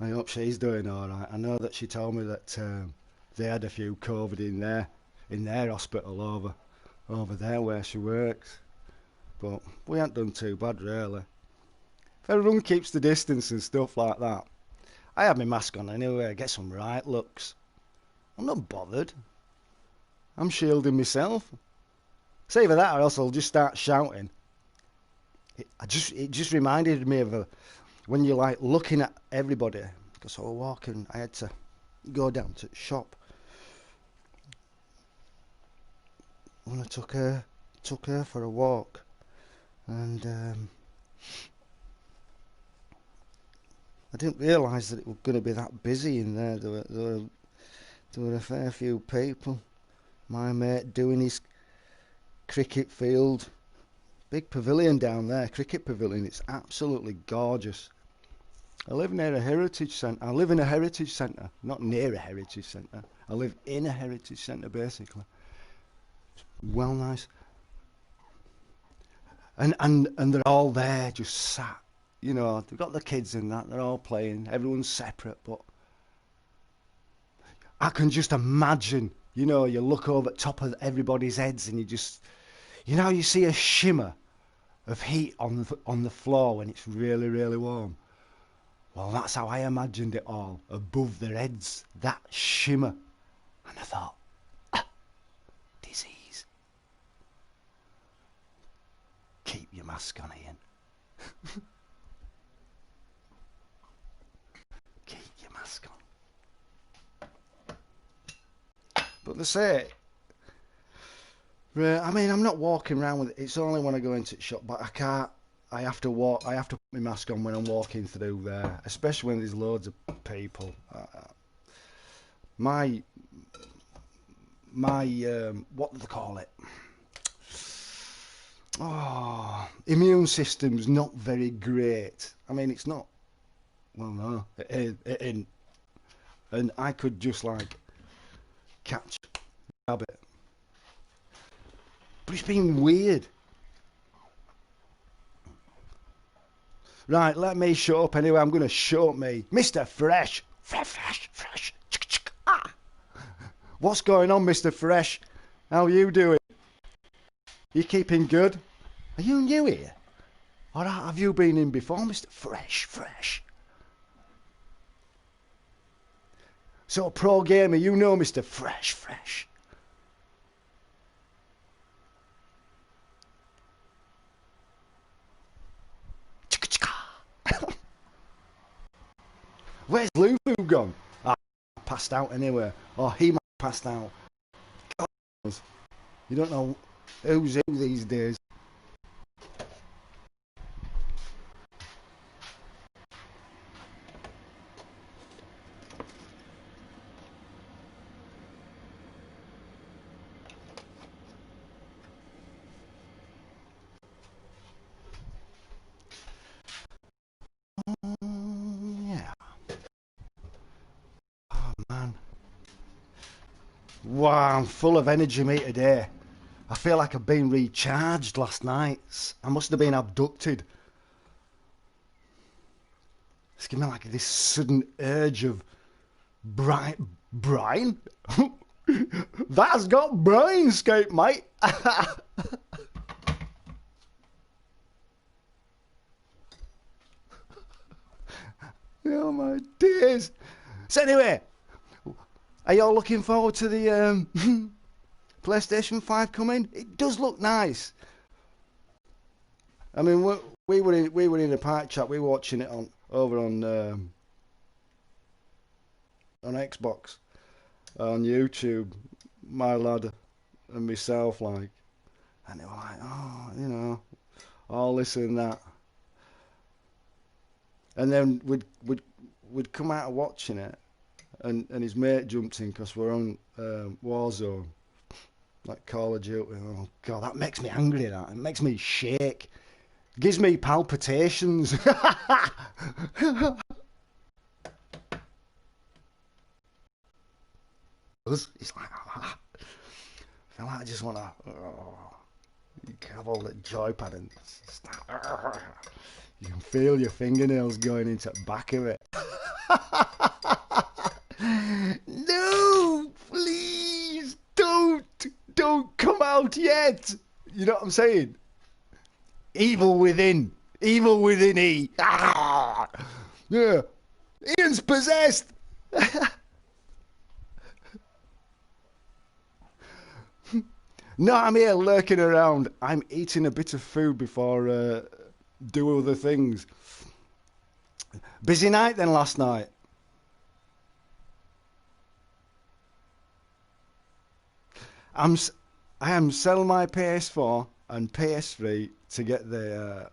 I hope she's doing all right. I know that she told me that they had a few COVID in their hospital over there where she works. But we ain't done too bad really. If everyone keeps the distance and stuff like that, I have my mask on anyway. I get some right looks. I'm not bothered. I'm shielding myself. It's either that or else I'll just start shouting. It just reminded me of when you're like looking at everybody. Because I was walking, I had to go down to the shop when I took her for a walk, and I didn't realise that it was going to be that busy in there. There were a fair few people. My mate doing his cricket field. Big pavilion down there, cricket pavilion. It's absolutely gorgeous. I live near a heritage centre. I live in a heritage centre, not near a heritage centre. I live in a heritage centre, basically. Well, nice. And they're all there, just sat. You know, they've got the kids and that. They're all playing. Everyone's separate, but I can just imagine. You know, you look over the top of everybody's heads, and you know, you see a shimmer of heat on the floor when it's really, really warm. Well, that's how I imagined it all, above their heads, that shimmer. And I thought, disease. Keep your mask on, Ian. Keep your mask on. But they say, I mean, I'm not walking around with it. It's only when I go into the shop, but I can't. I have to walk. I have to put my mask on when I'm walking through there, especially when there's loads of people. My what do they call it? Oh, immune system's not very great. I mean, it's not. Well, no, it ain't. And I could just like grab it. But it's been weird. Right, let me shut up anyway. I'm going to shut up me. Mr. Fresh. Fresh. Ah. What's going on, Mr. Fresh? How are you doing? You keeping good? Are you new here? Or have you been in before, Mr. Fresh? So, pro gamer, you know Mr. Fresh. Where's Lufu gone? I passed out anyway. Or he might have passed out. God knows. You don't know who's who these days. Yeah. Oh, man. Wow, I'm full of energy, mate, today. I feel like I've been recharged last night. I must have been abducted. It's giving me like this sudden urge of brine. That's got brainscape, mate. Oh my days. So anyway, are y'all looking forward to the PlayStation 5 coming? It does look nice. I mean, we were in a park chat. We were watching it on Xbox on YouTube. My lad and myself, like, and they were like, oh, you know, all this and that. and then we'd come out of watching it, and his mate jumped in because we're on Warzone, like Call of Duty. Oh God, that makes me angry. That it makes me shake. Gives me palpitations. It's like, I feel like I just want to. You can have all the joypad and start, you can feel your fingernails going into the back of it. No, please don't come out yet. You know what I'm saying? Evil within E. Ah! Yeah, Ian's possessed. No, I'm here lurking around. I'm eating a bit of food before do other things. Busy night then last night. I'm I am selling my PS4 and PS3 to get the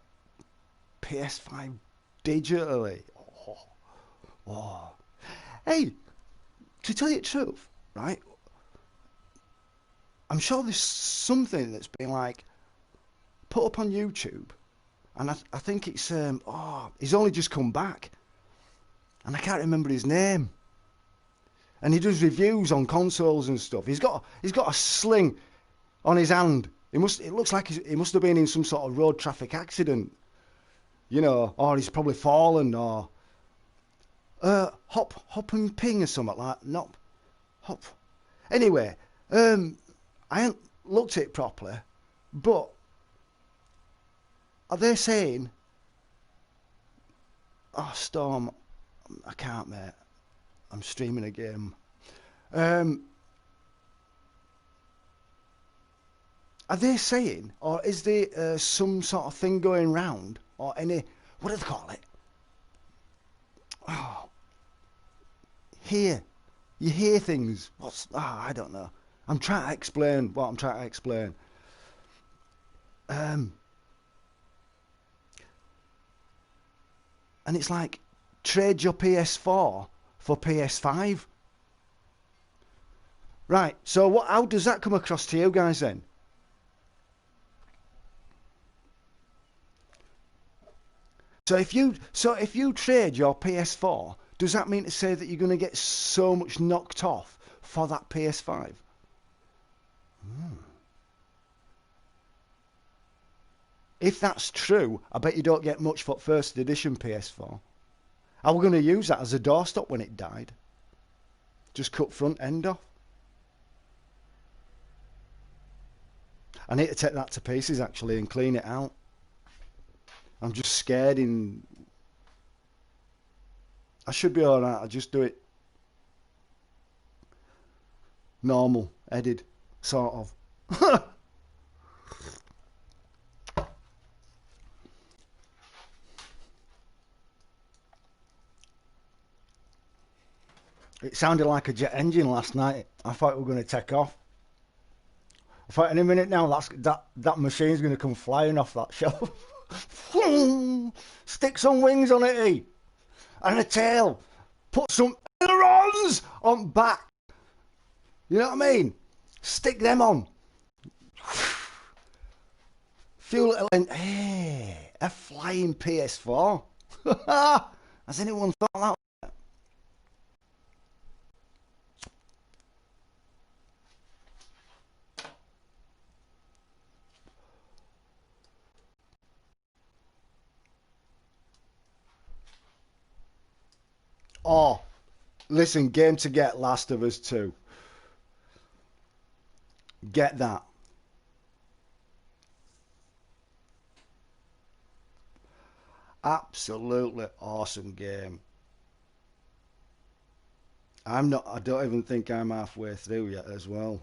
PS5 digitally. Oh, oh. Hey, to tell you the truth, right? I'm sure there's something that's been like put up on YouTube, and I think it's he's only just come back, and I can't remember his name. And he does reviews on consoles and stuff. He's got a sling on his hand. It looks like he must have been in some sort of road traffic accident, you know, or he's probably fallen, or hop and ping or something like that. Not hop. Anyway, I haven't looked at it properly, but are they saying, oh Storm, I can't, mate, I'm streaming a game. Are they saying, or is there some sort of thing going round, or any, what do they call it? Oh, hear. You hear things. I don't know. I'm trying to explain what I'm trying to explain. And it's like, trade your PS4 for PS5. Right, so how does that come across to you guys then? So if you trade your PS4, does that mean to say that you're going to get so much knocked off for that PS5? If that's true, I bet you don't get much for first edition PS4. I was going to use that as a doorstop when it died. Just cut front end off. I need to take that to pieces actually and clean it out. I'm just scared I should be alright, I'll just do it normal, headed, sort of. It sounded like a jet engine last night. I thought we were going to take off. I thought any minute now that machine's going to come flying off that shelf. Stick some wings on it, E. And a tail. Put some ailerons on back. You know what I mean? Stick them on. Few little hey, a flying PS4. Has anyone thought that? Oh, listen, game to get Last of Us 2. Get that. Absolutely awesome game. I don't even think I'm halfway through yet as well.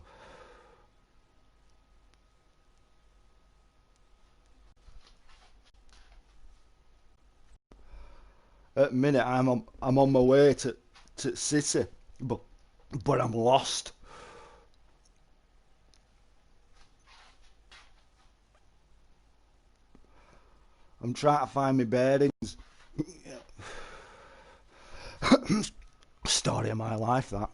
At the minute I'm on my way to city, but I'm lost. I'm trying to find my bearings. Story of my life, that.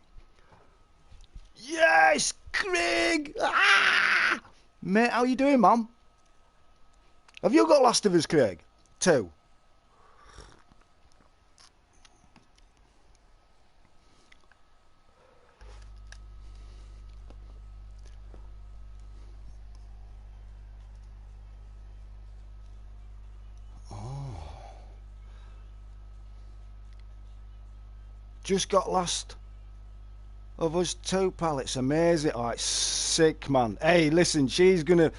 Yes, Craig! Ah! Mate, how you doing, man? Have you got Last of Us, Craig? 2. Just got Last of Us 2, pal. It's amazing. Oh, it's sick, man. Hey, listen, she's gonna...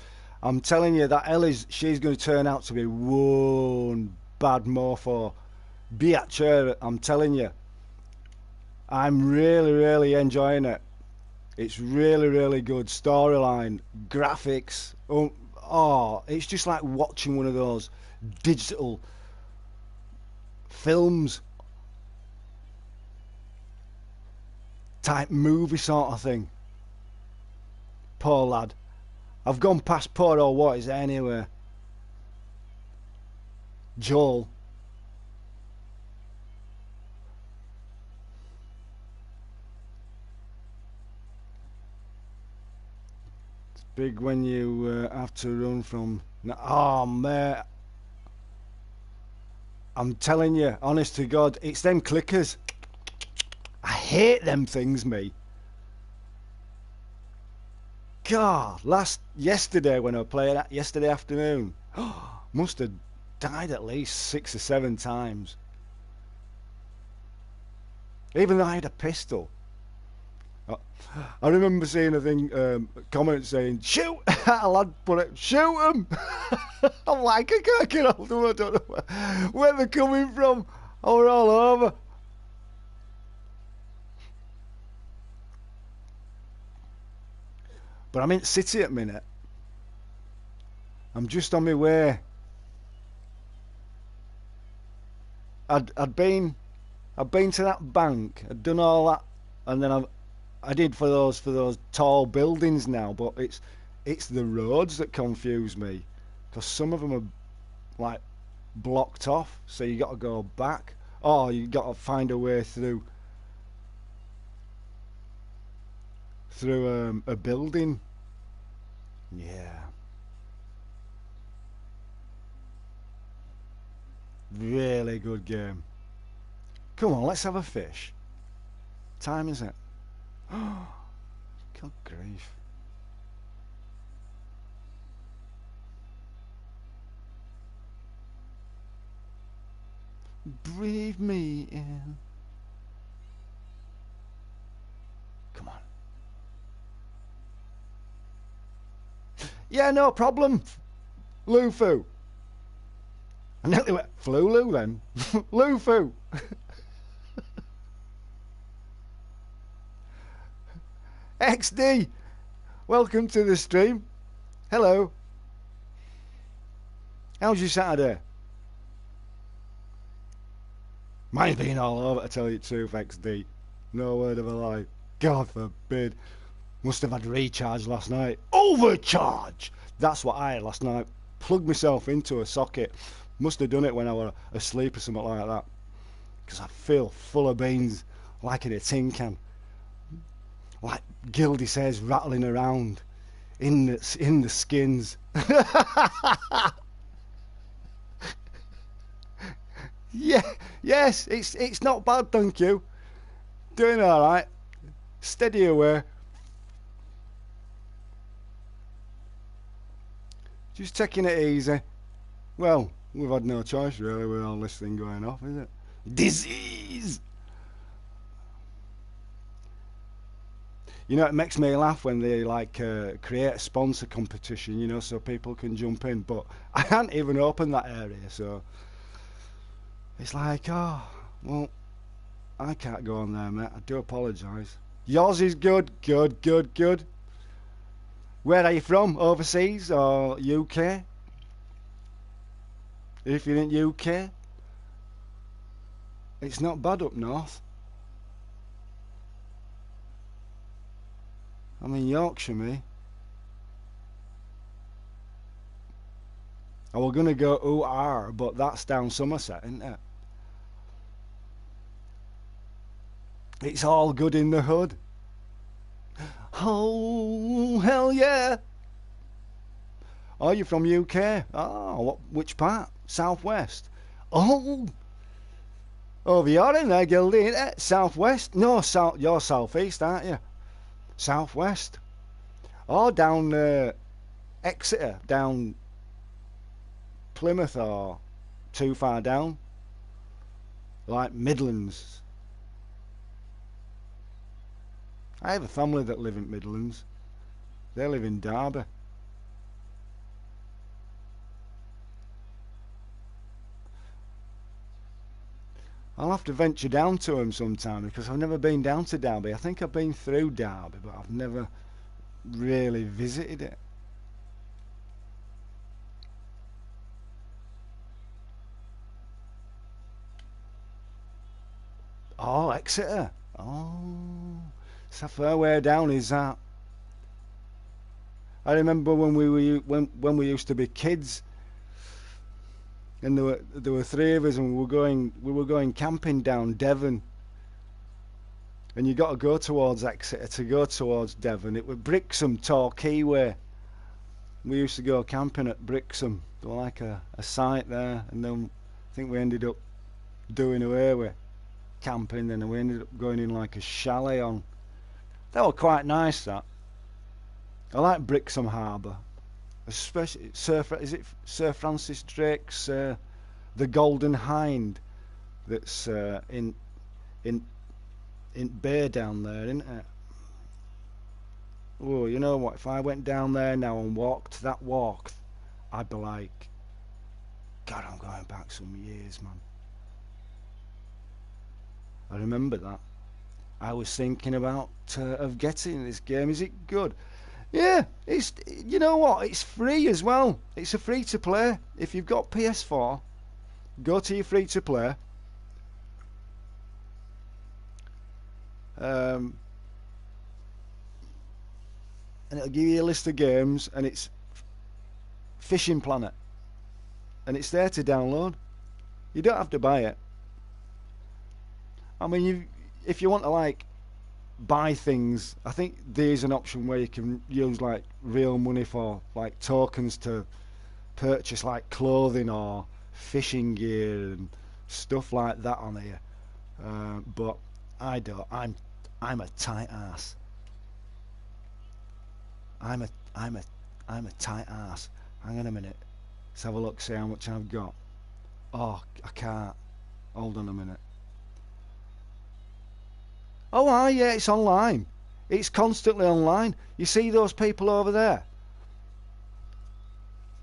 I'm telling you, that she's gonna turn out to be one bad mofo. Be at her, I'm telling you. I'm really, really enjoying it. It's really, really good. Storyline, graphics. It's just like watching one of those digital films type movie sort of thing. Poor lad. I've gone past poor old what is it anyway? Joel. It's big when you have to run from... Oh, mate. I'm telling you, honest to God, it's them clickers. I hate them things, me. God, yesterday when I was playing that yesterday afternoon, must have died at least 6 or 7 times. Even though I had a pistol. I remember seeing a thing, comment saying, shoot! A lad put it, shoot them! I'm like, I can't get hold of them, I don't know where they're coming from. Oh, we're all over. But I'm in city at the minute. I'm just on my way. I'd been to that bank. I'd done all that, and then I did for those tall buildings now. But it's the roads that confuse me, because some of them are like blocked off, so you got to go back, or you got to find a way through a building. Yeah. Really good game. Come on, let's have a fish. Time is it? Good grief. Breathe me in. Come on. Yeah, no problem. Lufu. I nearly went Flulu then. Lufu. XD. Welcome to the stream. Hello. How's your Saturday? Mine's been all over, to tell you the truth, XD. No word of a lie. God forbid. Must have had recharge last night. Overcharge! That's what I had last night. Plugged myself into a socket. Must have done it when I was asleep or something like that. Because I feel full of beans, like in a tin can. Like Gildy says, rattling around in the skins. Yeah, yes, it's not bad, thank you. Doing all right. Steady away. Just taking it easy. Well, we've had no choice really with all this thing going off, is it? Disease! You know, it makes me laugh when they create a sponsor competition, you know, so people can jump in. But I hadn't even opened that area, so it's like, oh, well, I can't go on there, mate. I do apologise. Yours is good, good, good, good. Where are you from? Overseas or UK? If you're in UK, it's not bad up north. I'm in Yorkshire, me. I was going to go OR, but that's down Somerset, isn't it? It's all good in the hood. Oh, hell yeah. Oh, you're from UK? Oh, which part? Southwest. Oh, over you're in there, Gildy, ain't it? Southwest? No, you're southeast, aren't you? Southwest. Oh, down Exeter, down Plymouth, or too far down, like Midlands. I have a family that live in Midlands. They live in Derby. I'll have to venture down to them sometime because I've never been down to Derby. I think I've been through Derby, but I've never really visited it. Oh, Exeter. Oh, it's a fair way down, is that? I remember when we used to be kids, and there were three of us, and we were going camping down Devon, and you got to go towards Exeter to go towards Devon. It was Brixham, Torquay way. We used to go camping at Brixham. There was like a site there, and then I think we ended up doing away with camping, and we ended up going in like a chalet on. That was quite nice, that. I like Brixham Harbour, especially is it Sir Francis Drake's The Golden Hind that's in Bay down there, isn't it? Oh, you know what? If I went down there now and walked that walk, I'd be like, God, I'm going back some years, man. I remember that. I was thinking about of getting this game. Is it good? Yeah, it's, you know what? It's free as well. It's a free to play. If you've got PS4, go to your free to play. And it'll give you a list of games, and it's Fishing Planet, and it's there to download. You don't have to buy it. I mean, if you want to like buy things, I think there's an option where you can use like real money for like tokens to purchase like clothing or fishing gear and stuff like that on here. But I don't. I'm a tight ass. I'm a tight ass. Hang on a minute. Let's have a look. See how much I've got. Oh, I can't. Hold on a minute. Oh, yeah, it's online. It's constantly online. You see those people over there?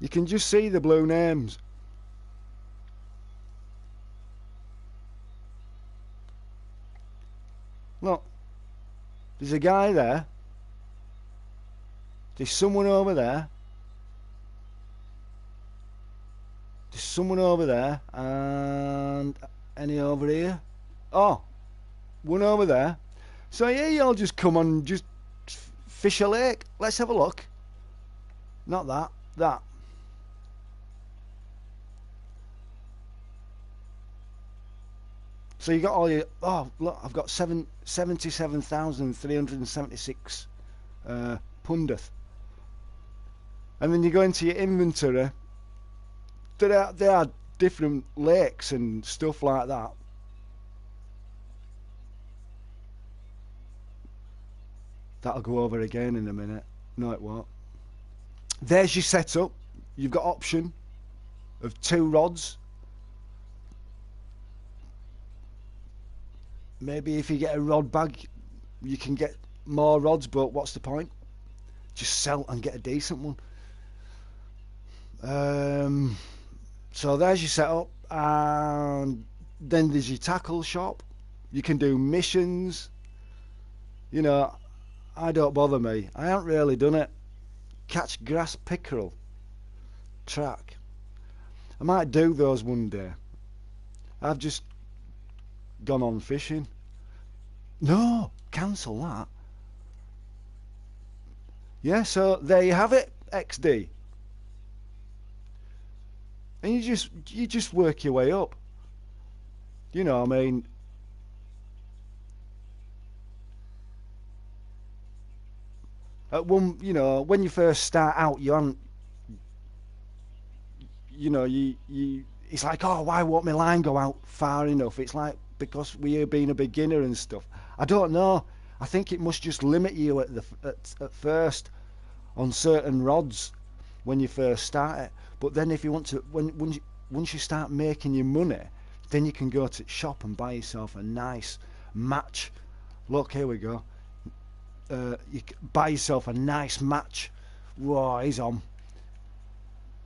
You can just see the blue names. Look, there's a guy there. There's someone over there. There's someone over there. And any over here? Oh, one over there. So yeah, you'll just come on and just fish a lake. Let's have a look. Not that. That. So you got all your... Oh, look, I've got 77,376 pundeth. And then you go into your inventory. There are different lakes and stuff like that. That'll go over again in a minute. No, it won't. There's your setup. You've got option of 2 rods. Maybe if you get a rod bag, you can get more rods, but what's the point? Just sell and get a decent one. So there's your setup, and then there's your tackle shop. You can do missions. You know, I don't bother me. I haven't really done it. Catch grass pickerel. Track. I might do those one day. I've just gone on fishing. No, cancel that. Yeah, so there you have it, XD. And you just work your way up. You know, I mean, At one, when you first start out, you aren't, you. It's like, oh, why won't my line go out far enough? It's like because we're being a beginner and stuff. I don't know. I think it must just limit you at first on certain rods when you first start it. But then if you want to, once you start making your money, then you can go to the shop and buy yourself a nice match. Look, here we go. You buy yourself a nice match. Whoa, he's on.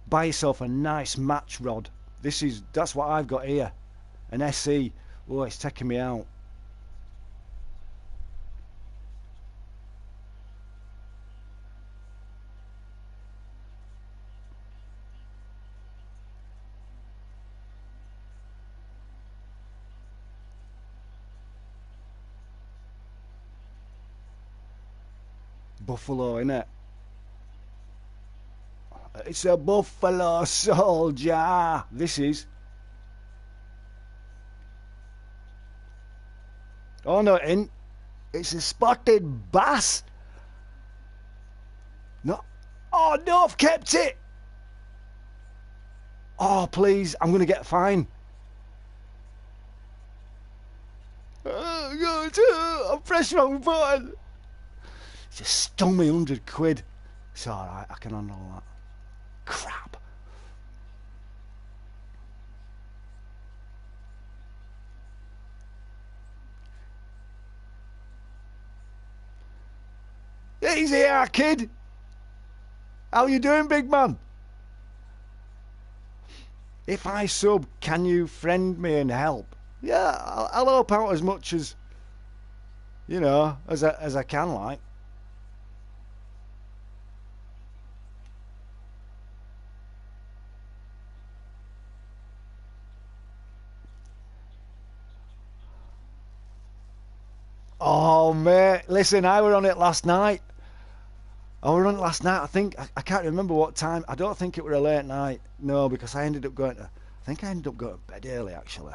Buy yourself a nice match rod. That's what I've got here. An SE. Oh, it's taking me out. Buffalo, innit? It's a buffalo soldier. This is. Oh no, it's a spotted bass. No. Oh no, I've kept it. Oh please, I'm gonna get a fine. I'm pressing wrong button. Just stole me 100 quid. It's alright, I can handle that. Crap. Easy here, kid. How you doing, big man? If I sub, can you friend me and help? Yeah, I'll help out as much as, as I can, like. Oh, mate, listen, I were on it last night. I think I can't remember what time. I don't think it were a late night. No, because I ended up going to. I think I ended up going to bed early actually.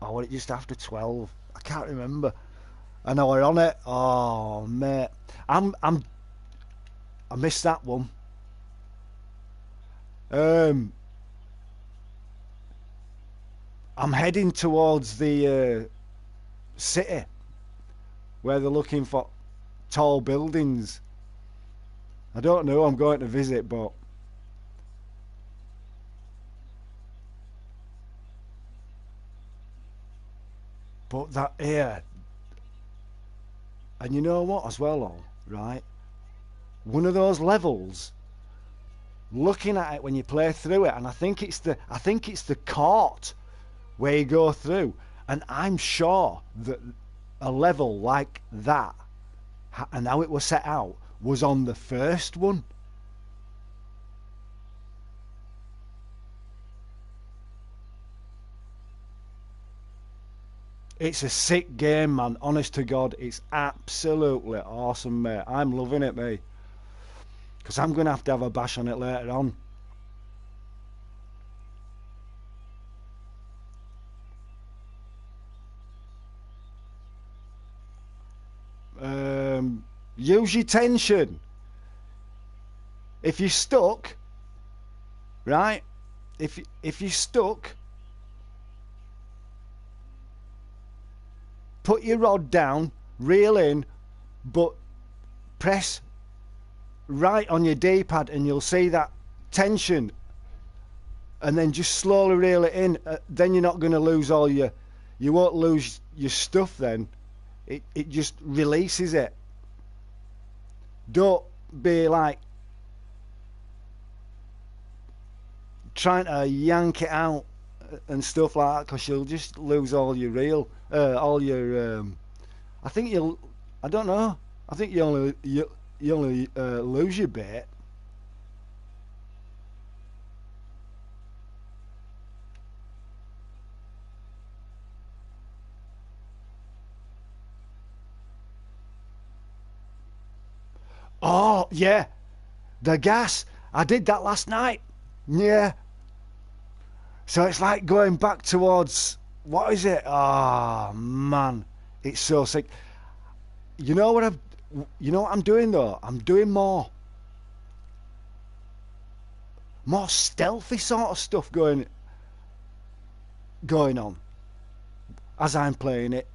Or was it just after 12? I can't remember. I know we're on it. Oh, mate, I missed that one. Um, I'm heading towards the city where they're looking for tall buildings. I don't know who I'm going to visit, but that here, and you know what as well, all right? One of those levels. Looking at it when you play through it, and I think it's the court where you go through, and I'm sure that a level like that and how it was set out was on the first one. It's a sick game, man. Honest to God, it's absolutely awesome, mate. I'm loving it, mate. Because I'm going to have a bash on it later on. Use your tension. If you're stuck, right? If you're stuck, put your rod down, reel in, but press right on your D-pad and you'll see that tension, and then just slowly reel it in. Then you're not going to lose you won't lose your stuff then. It just releases it. Don't be like trying to yank it out and stuff like that, because you'll just lose all your all your. I think you'll. I don't know. I think you only lose your bait. Oh yeah, the gas. I did that last night. Yeah. So it's like going back towards, what is it? Oh man, it's so sick. You know You know what I'm doing though? I'm doing more stealthy sort of stuff going on as I'm playing it.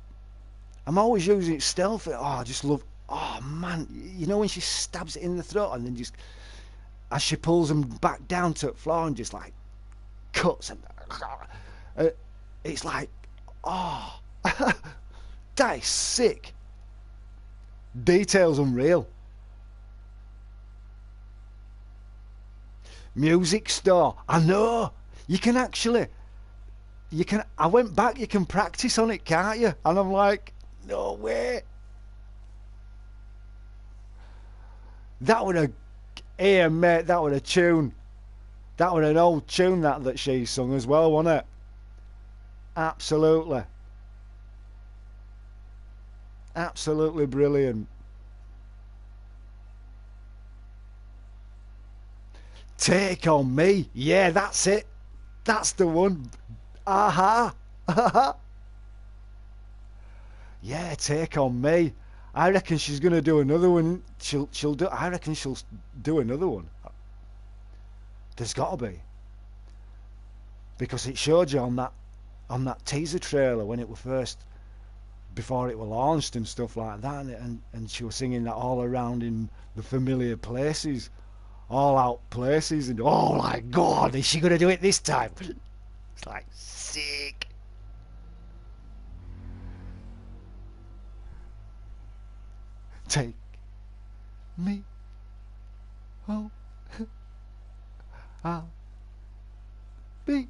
I'm always using it stealthy. Oh, I just love. Oh man, you know when she stabs it in the throat and then just as she pulls them back down to the floor and just like cuts and uh, it's like, oh, that is sick. Details unreal. Music store. I know. You can actually. You can. I went back. You can practice on it, can't you? And I'm like, no way. That would have. Hey, mate, that would a tune. That was an old tune that she sung as well, wasn't it? Absolutely. Absolutely brilliant. Take on me. Yeah, that's it. That's the one. Aha. Yeah, take on me. I reckon she's gonna do another one. She'll do. I reckon she'll do another one. There's got to be because it showed you on that teaser trailer when it was first before it was launched and stuff like that, and she was singing that all around in the familiar places, all out places, and oh my god, is she gonna do it this time? It's like sick. Take me home, I'll be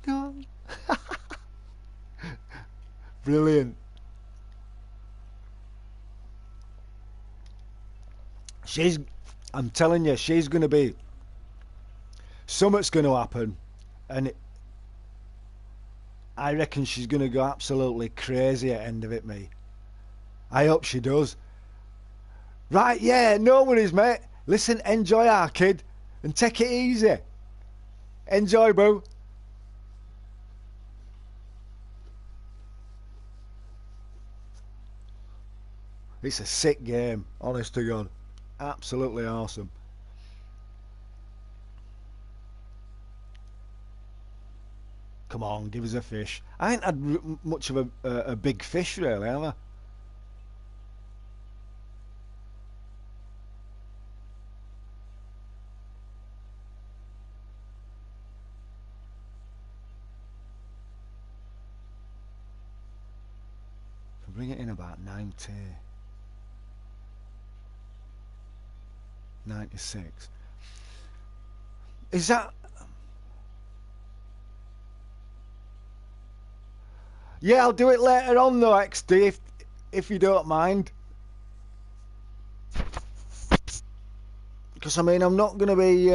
gone. Brilliant. She's, I'm telling you, she's gonna be. Something's gonna happen, and I reckon she's gonna go absolutely crazy at the end of it. Me, I hope she does. Right, yeah, no worries, mate. Listen, enjoy our kid and take it easy. Enjoy, boo. It's a sick game, honest to God. Absolutely awesome. Come on, give us a fish. I ain't had much of a big fish, really, have I? If I bring it in about 96. Is that... Yeah, I'll do it later on, though, XD, if you don't mind. Because, I mean, I'm not going to be...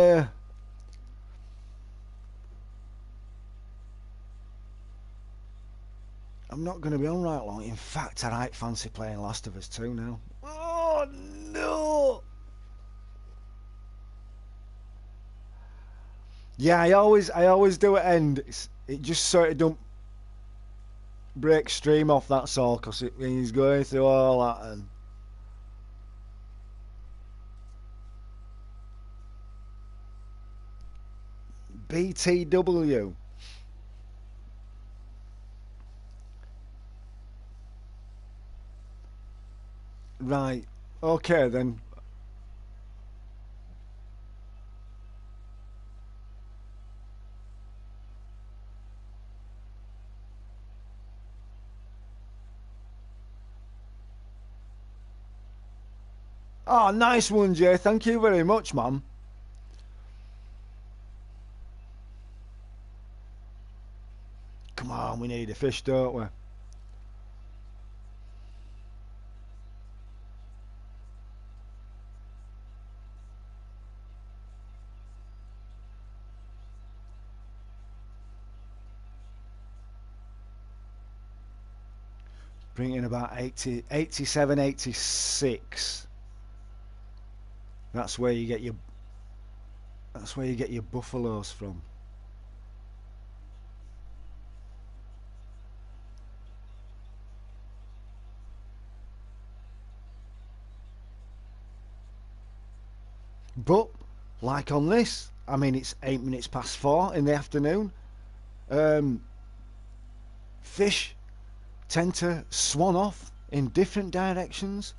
I'm not going to be on right long. In fact, I might fancy playing Last of Us 2 now. Oh, no! Yeah, I always do it end. It just sort of don't break stream off, that's all, because he's going through all that. And BTW. Right. Okay, then. Oh, nice one, Jay. Thank you very much, man. Come on, we need a fish, don't we? Bring in about 80, 87, 86. That's where you get your. That's where you get your buffaloes from. But like on this, I mean, it's 8 minutes past 4 in the afternoon. Fish tend to swan off in different directions.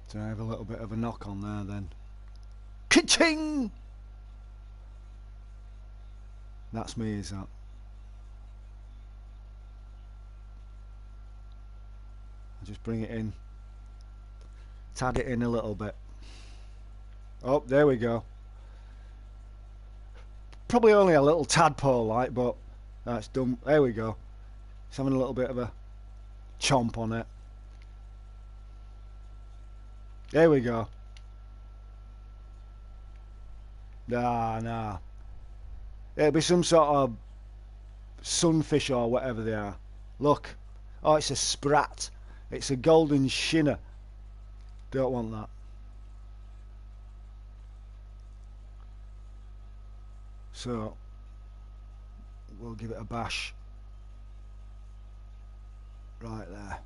So I have a little bit of a knock on there then. Ka-ching! That's me, is that? I'll just bring it in. Tad it in a little bit. Oh, there we go. Probably only a little tadpole like, but that's done. There we go. It's having a little bit of a chomp on it. There we go. Nah. It'll be some sort of sunfish or whatever they are. Look. Oh, it's a sprat. It's a golden shinner. Don't want that. So, we'll give it a bash. Right there.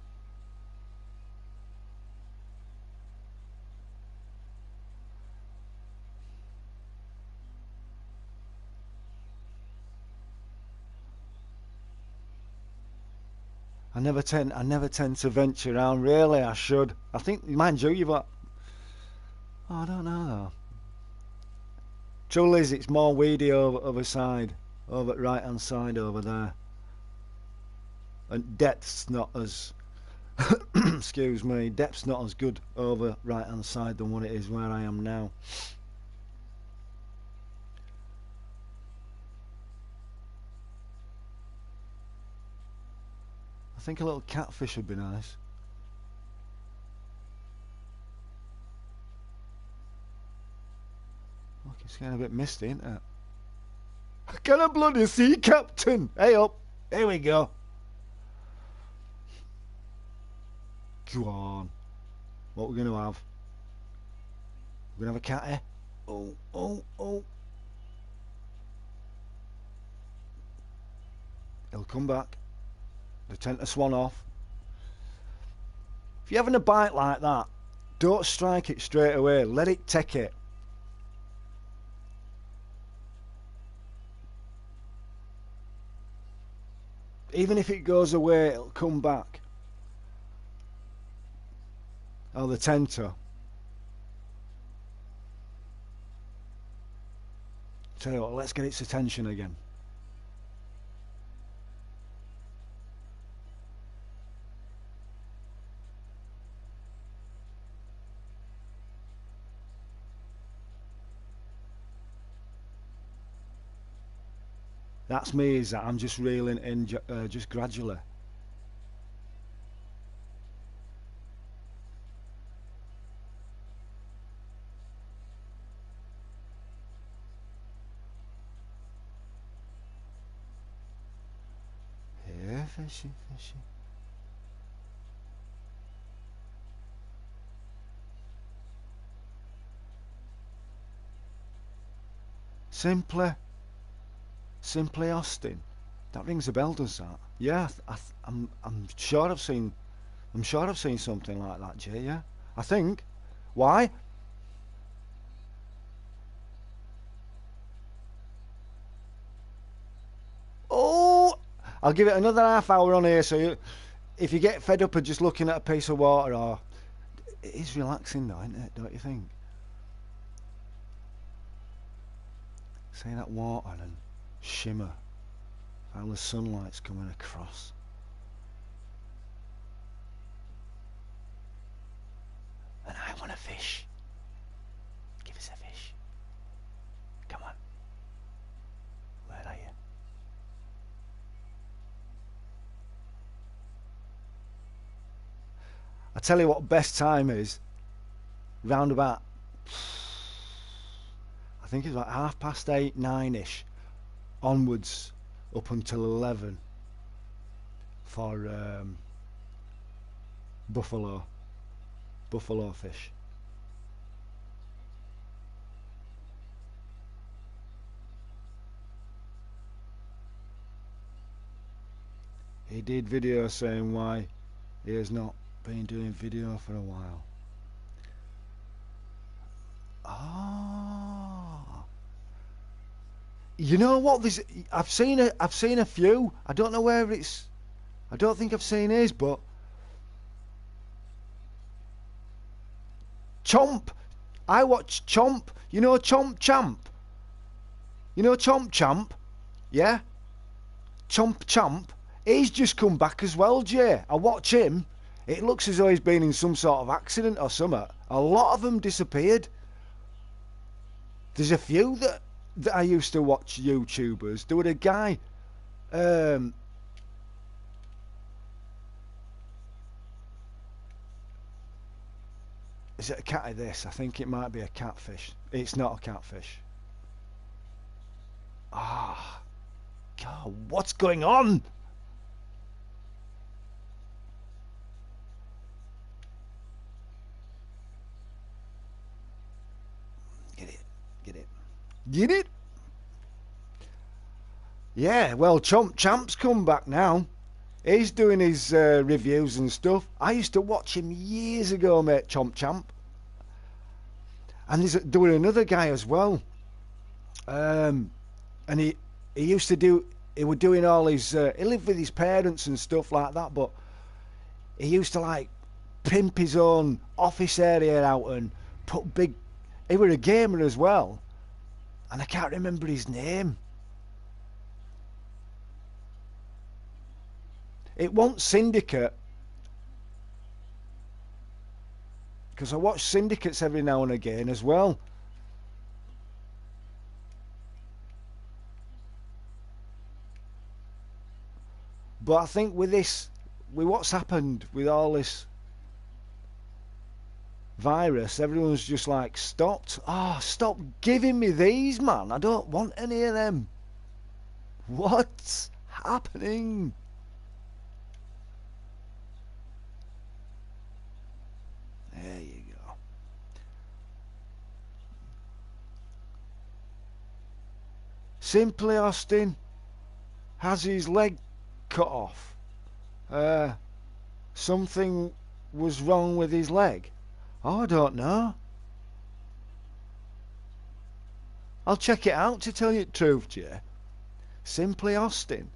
I never tend to venture around. Really, I should. I think, mind you, you've got. Oh, I don't know though. Trouble is, it's more weedy over side, over right hand side over there, and depth's not as. Excuse me, depth's not as good over right hand side than what it is where I am now. I think a little catfish would be nice. Look, it's getting a bit misty, isn't it? Can I bloody sea captain? Hey up. Here we go. Go on. What we're going to have? We're going to have a catty. Oh. He'll come back. They tend to swan off. If you're having a bite like that, don't strike it straight away. Let it take it. Even if it goes away, it'll come back. Oh, they tend to. Tell you what, let's get its attention again. That's me, is that I'm just reeling in just gradually. Here, fishy. Simply Austin. That rings a bell, does that? Yeah, I'm sure I've seen. I'm sure I've seen something like that, Jay. Yeah, I think. Why? Oh, I'll give it another half hour on here. So if you get fed up of just looking at a piece of water, or it is relaxing, though, isn't it? Don't you think? See that water and shimmer, how the sunlight's coming across. And I want a fish. Give us a fish. Come on. Where are you? I tell you what best time is. Round about, I think it's about 8:30, 9ish onwards up until 11. for buffalo fish. He did video saying why he has not been doing video for a while. Ah, you know what? I've seen a few. I don't know where it's. I don't think I've seen his, but Chomp. I watch Chomp. You know Chomp Champ. You know Chomp Champ. Yeah, Chomp Champ. He's just come back as well, Jay. I watch him. It looks as though he's been in some sort of accident or something. A lot of them disappeared. There's a few that I used to watch YouTubers. There was a guy. Is it a cat of this? I think it might be a catfish. It's not a catfish. Ah, God, what's going on? Get it? Yeah, well, Chomp Champ's come back now. He's doing his reviews and stuff. I used to watch him years ago, mate, Chomp Champ. And there was another guy as well. And he used to do... He was doing all his... he lived with his parents and stuff like that, but he used to, like, pimp his own office area out and put big... He was a gamer as well. And I can't remember his name. It wasn't Syndicate. Because I watch Syndicates every now and again as well. But I think with what's happened with all this virus, everyone's just like, stop giving me these, man. I don't want any of them. What's happening? There you go. Simply Austin has his leg cut off. Something was wrong with his leg. Oh, I don't know. I'll check it out to tell you the truth, Jay. Simply Austin.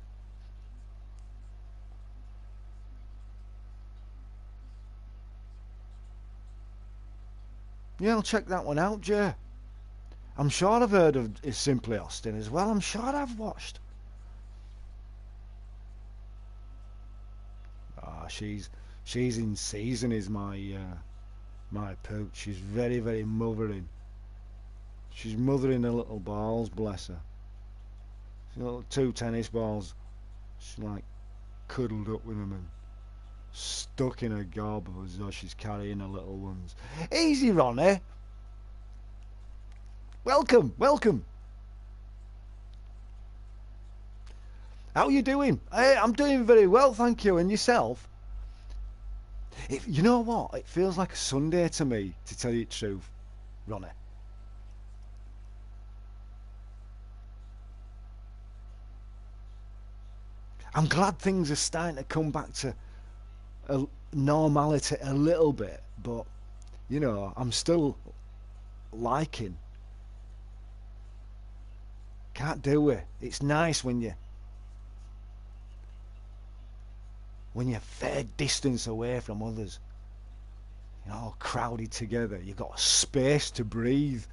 Yeah, I'll check that one out, Jay. I'm sure I've heard of Simply Austin as well. I'm sure I've watched. Ah, she's in season, is my pooch. She's very, very mothering. She's mothering her little balls, bless her. She's got little 2 tennis balls. She's like cuddled up with them and stuck in her gob as though she's carrying her little ones. Easy, Ronnie. Welcome. How are you doing? Hey, I'm doing very well, thank you. And yourself? You know what? It feels like a Sunday to me, to tell you the truth, Ronnie. I'm glad things are starting to come back to normality a little bit, but, you know, I'm still liking. Can't do it. It's nice when you're fair distance away from others. You know, all crowded together. You've got space to breathe.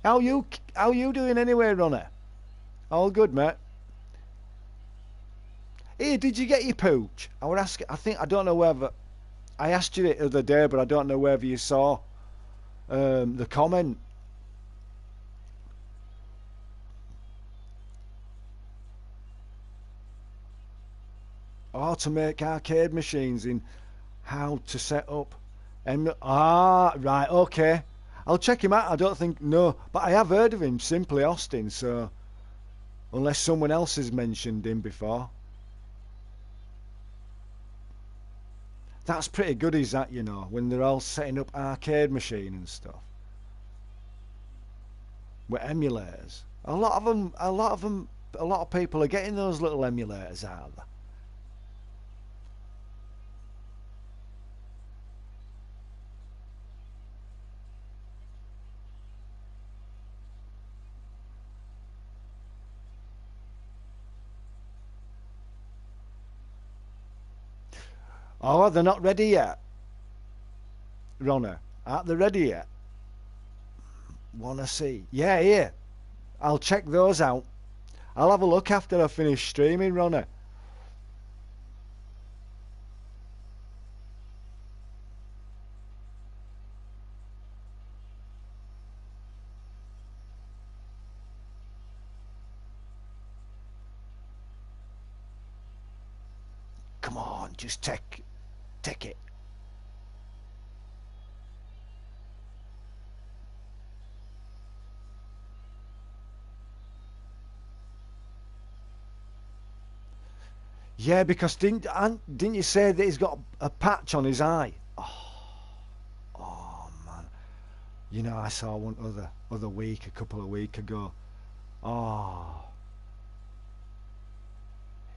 How you doing anyway, Ronnie? All good, mate. Hey, did you get your pooch? I would ask. I don't know whether I asked you it the other day, but I don't know whether you saw the comment. Or to make arcade machines in how to set up. Right, okay. I'll check him out. I don't think, no, but I have heard of him, Simply Austin, so unless someone else has mentioned him before. That's pretty good, is that, when they're all setting up arcade machine and stuff with emulators. A lot of people are getting those little emulators out of there. Oh, they're not ready yet, Ronna. Aren't they ready yet? Wanna see? Yeah, here. I'll check those out. I'll have a look after I finish streaming, Ronna. Come on, just take it. Yeah, because didn't you say that he's got a patch on his eye? Oh man. I saw one other week, a couple of weeks ago. Oh,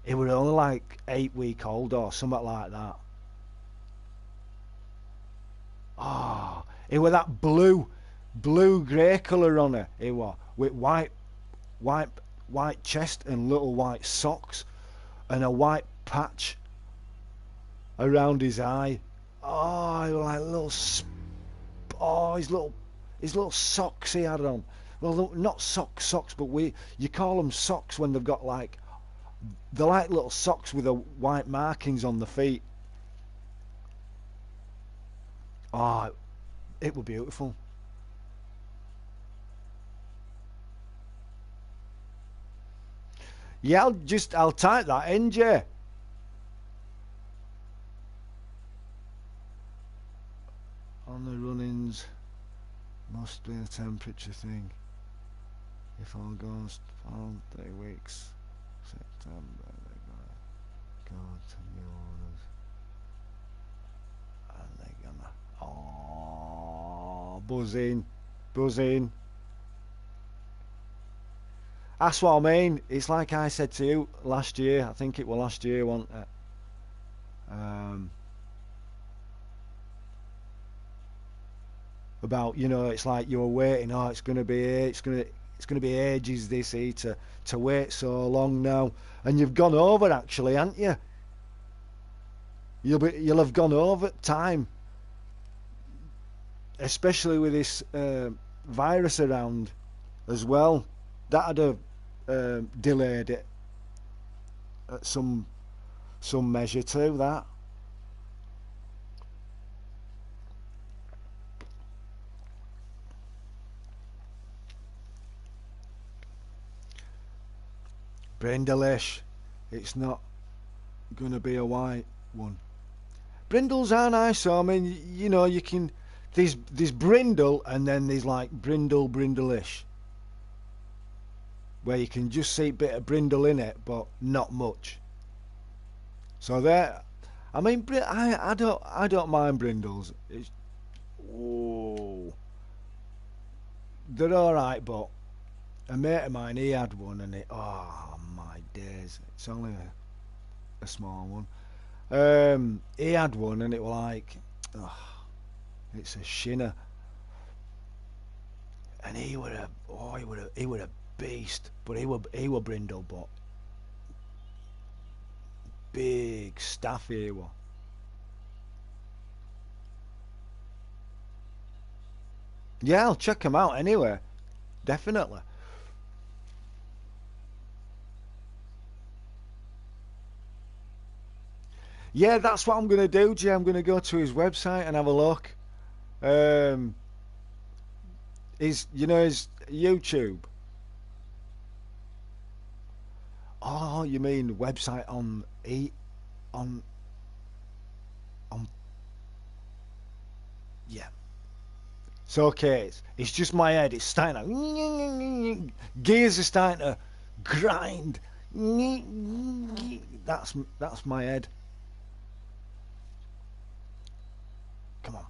it was only like 8 week old or something like that. Oh, it was that blue grey colour on her. It was with white, white chest and little white socks and a white patch around his eye. Oh, it was like his little socks he had on. Well, not socks, but you call them socks when they've got they're like little socks with the white markings on the feet. Oh, it was beautiful. Yeah, I'll type that in, Jay. On the run-ins, must be a temperature thing. If all goes on 3 weeks, September, they're gonna go to new owners, and they're gonna buzzing. That's what I mean. It's like I said to you last year. I think it was last year, wasn't it? About it's like you were waiting. Oh, it's gonna be ages this year to wait so long now, and you've gone over actually, haven't you? You'll have gone over time, especially with this virus around as well. That'd have delayed it at some measure too. That. Brindleish. It's not gonna be a white one. Brindles are nice. So I mean, you can. There's brindle, and then there's like brindleish, where you can just see a bit of brindle in it, but not much. So there. I mean, I don't mind brindles. Oh, they're all right, but a mate of mine, he had one, and oh my days, it's only a small one. He had one, and it was like, oh, it's a shinner, and he were a beast, but he were brindle, but big staff he were. Yeah, I'll check him out anyway, definitely. Yeah, that's what I'm gonna do, Jay. I'm gonna go to his website and have a look. Um, his YouTube. Oh, you mean website on on yeah. So okay, it's just my head. It's starting to gears are starting to grind. That's my head. Come on.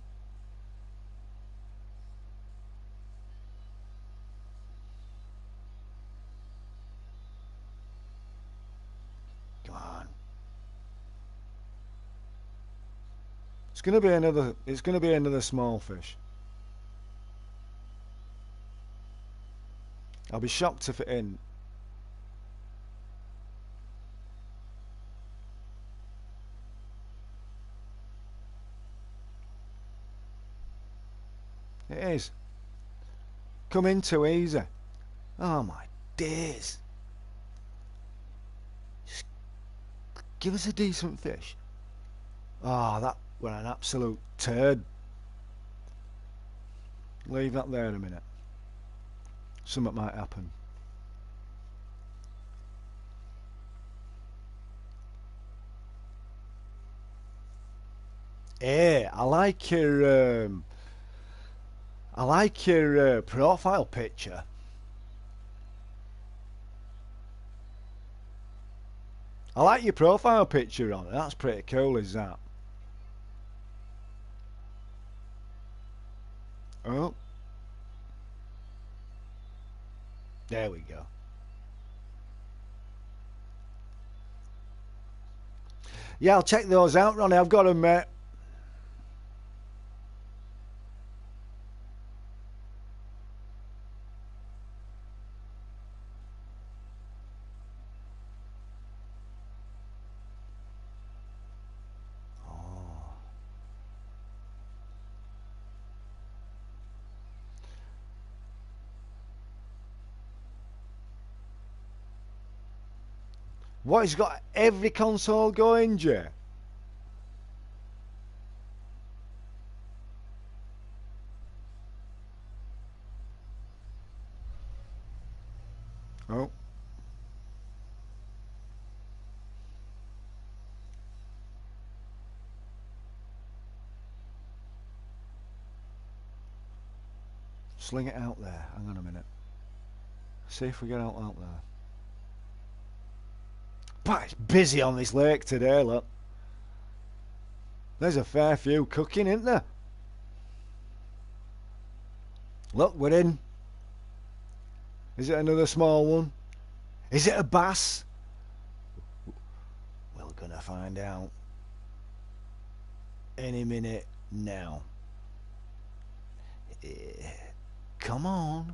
Come on. It's gonna be another. It's gonna be another small fish. I'll be shocked if it ain't. It is. Come in too easy. Oh my days. Just give us a decent fish. Oh, that was an absolute turd. Leave that there in a minute. Something might happen. Hey, I like your profile picture. I like your profile picture on it. That's pretty cool, is that? Oh, there we go. Yeah, I'll check those out, Ronnie. I've got them, mate. Oh. What, he's got every console going, Jay? Oh. Sling it out there. Hang on a minute. See if we get out there. But it's busy on this lake today, look. There's a fair few cooking, isn't there? Look, we're in. Is it another small one? Is it a bass? We're gonna find out any minute now. Come on.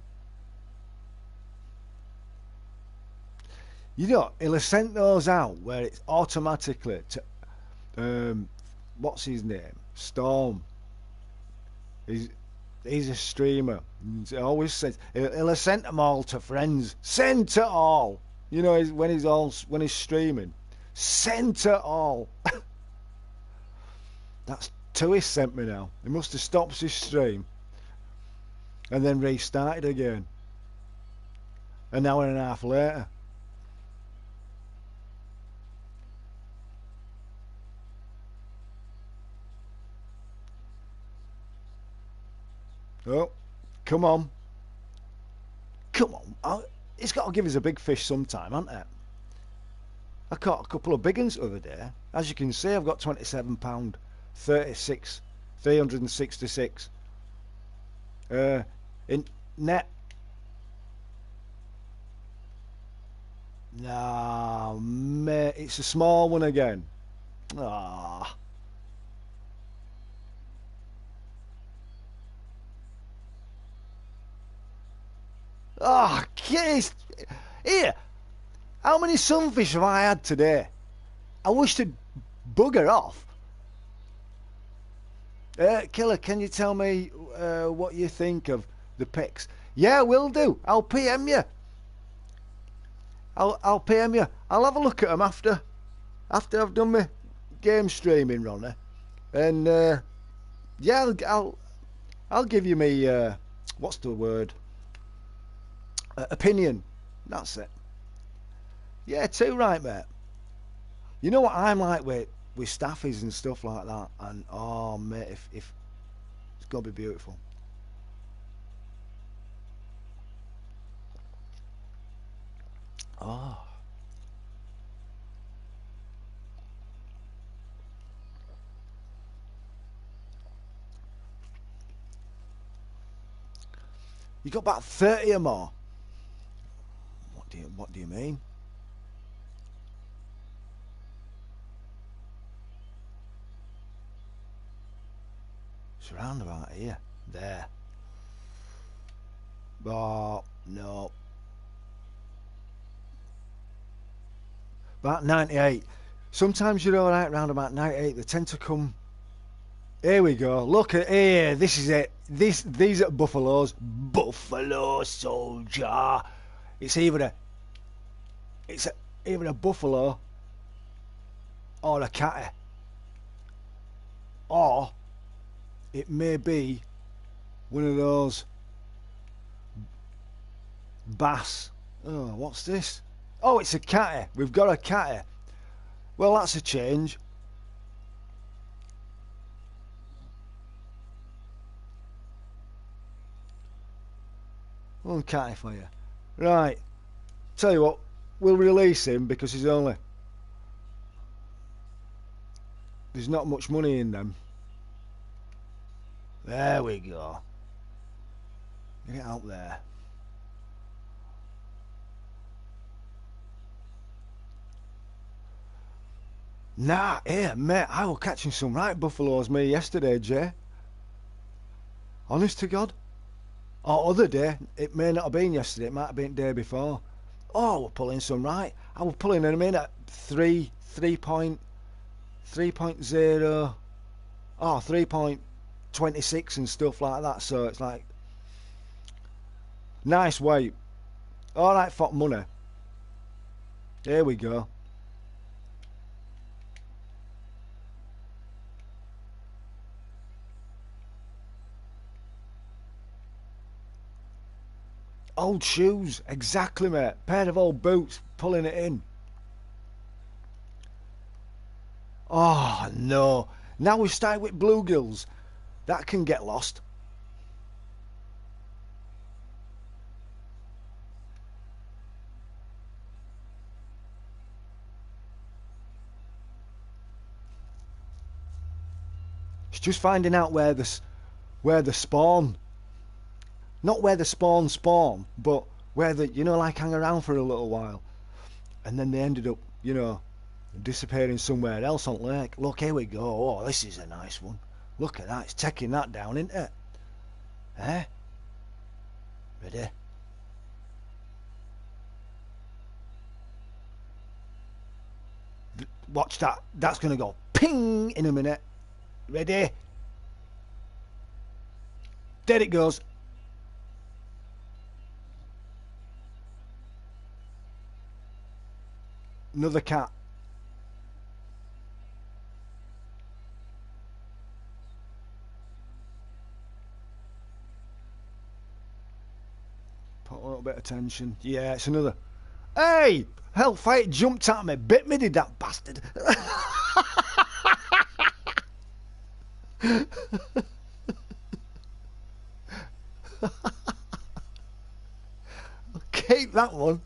You know, he'll have sent those out where it's automatically to, what's his name? Storm. He's a streamer. He always says he'll have sent them all to friends. Send to all. You know, when he's streaming, send to all. That's two he sent me now. He must have stopped his stream and then restarted again. An hour and a half later. Oh, come on. Come on. It's got to give us a big fish sometime, hasn't it? I caught a couple of big ones the other day. As you can see, I've got £27, 36, 366. In net. No, mate, it's a small one again. Ah. Ah, kiss. Here, how many sunfish have I had today? I wish to bugger off. Killer, can you tell me what you think of the pics? Yeah, will do. I'll PM you. I'll PM you. I'll have a look at them after I've done my game streaming, Ronnie. And yeah, I'll give you me what's the word? Opinion. That's it. Yeah, too right, mate. You know what I'm like with staffies and stuff like that, and oh mate, if it's gonna be beautiful. Oh. You got about 30 or more. What do you mean? It's around about here. There. Oh, no. About 98. Sometimes you're alright round about 98. They tend to come. Here we go. Look at here. This is it. These are buffaloes. Buffalo soldier. It's it's either a buffalo or a catty, or it may be one of those bass. Oh, what's this? Oh, it's a catty. We've got a catty. Well, that's a change. One catty for you. Right. Tell you what, we'll release him because there's not much money in them. There we go. Get out there. Nah, here, mate, I was catching some right buffaloes me yesterday, Jay. Honest to God. Or other day. It may not have been yesterday, it might have been the day before. Oh, we're pulling some right. I was pulling them in at 3.0, 3.26 and stuff like that. So it's like, nice weight. Alright, for money. Here we go. Old shoes, exactly, mate. Pair of old boots, pulling it in. Oh, no. Now we start with bluegills. That can get lost. It's just finding out where the spawn, not where the spawn, but where like hang around for a little while. And then they ended up, disappearing somewhere else on lake. Look, here we go. Oh, this is a nice one. Look at that. It's taking that down, isn't it? Eh? Ready? Watch that. That's going to go ping in a minute. Ready? There it goes. Another cat. Put a little bit of tension. Yeah, it's another. Hey! Hellfire jumped at me. Bit me, did that bastard. Keep that one.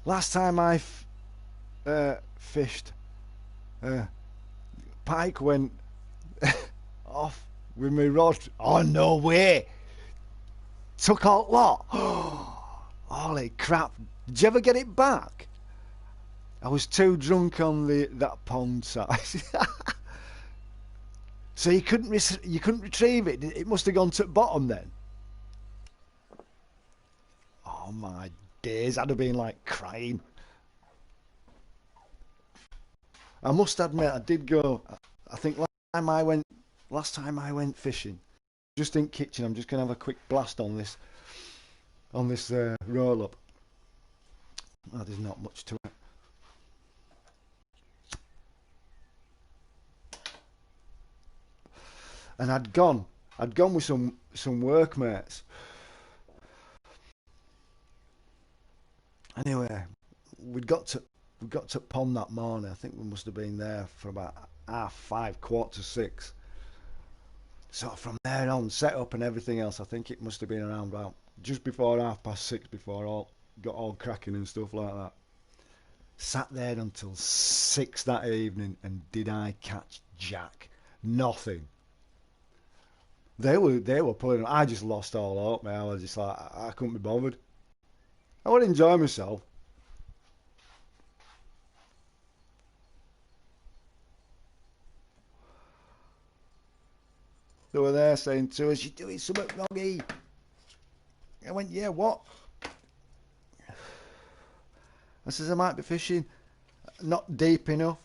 Last time I fished, pike went off with my rod. Oh, no way. Took out lot. Holy crap. Did you ever get it back? I was too drunk on that pond size. So you couldn't retrieve it. It must have gone to the bottom then. Oh my days, I'd have been like crying. I must admit, I did go. I think last time I went fishing, just in kitchen. I'm just gonna have a quick blast on this roll up. Oh, there's not much to it. And I'd gone with some workmates. Anyway, we got to pond that morning. I think we must have been there for about 5:30, 5:45. So from there on, set up and everything else, I think it must have been around about just before 6:30 before all got all cracking and stuff like that. Sat there until 6 that evening, and did I catch Jack? Nothing. They were pulling. I just lost all hope, man. I was just like I couldn't be bothered. I would enjoy myself. They were there saying to us, "You're doing something wrongy." I went, "Yeah, what?" I says, "I might be fishing, not deep enough."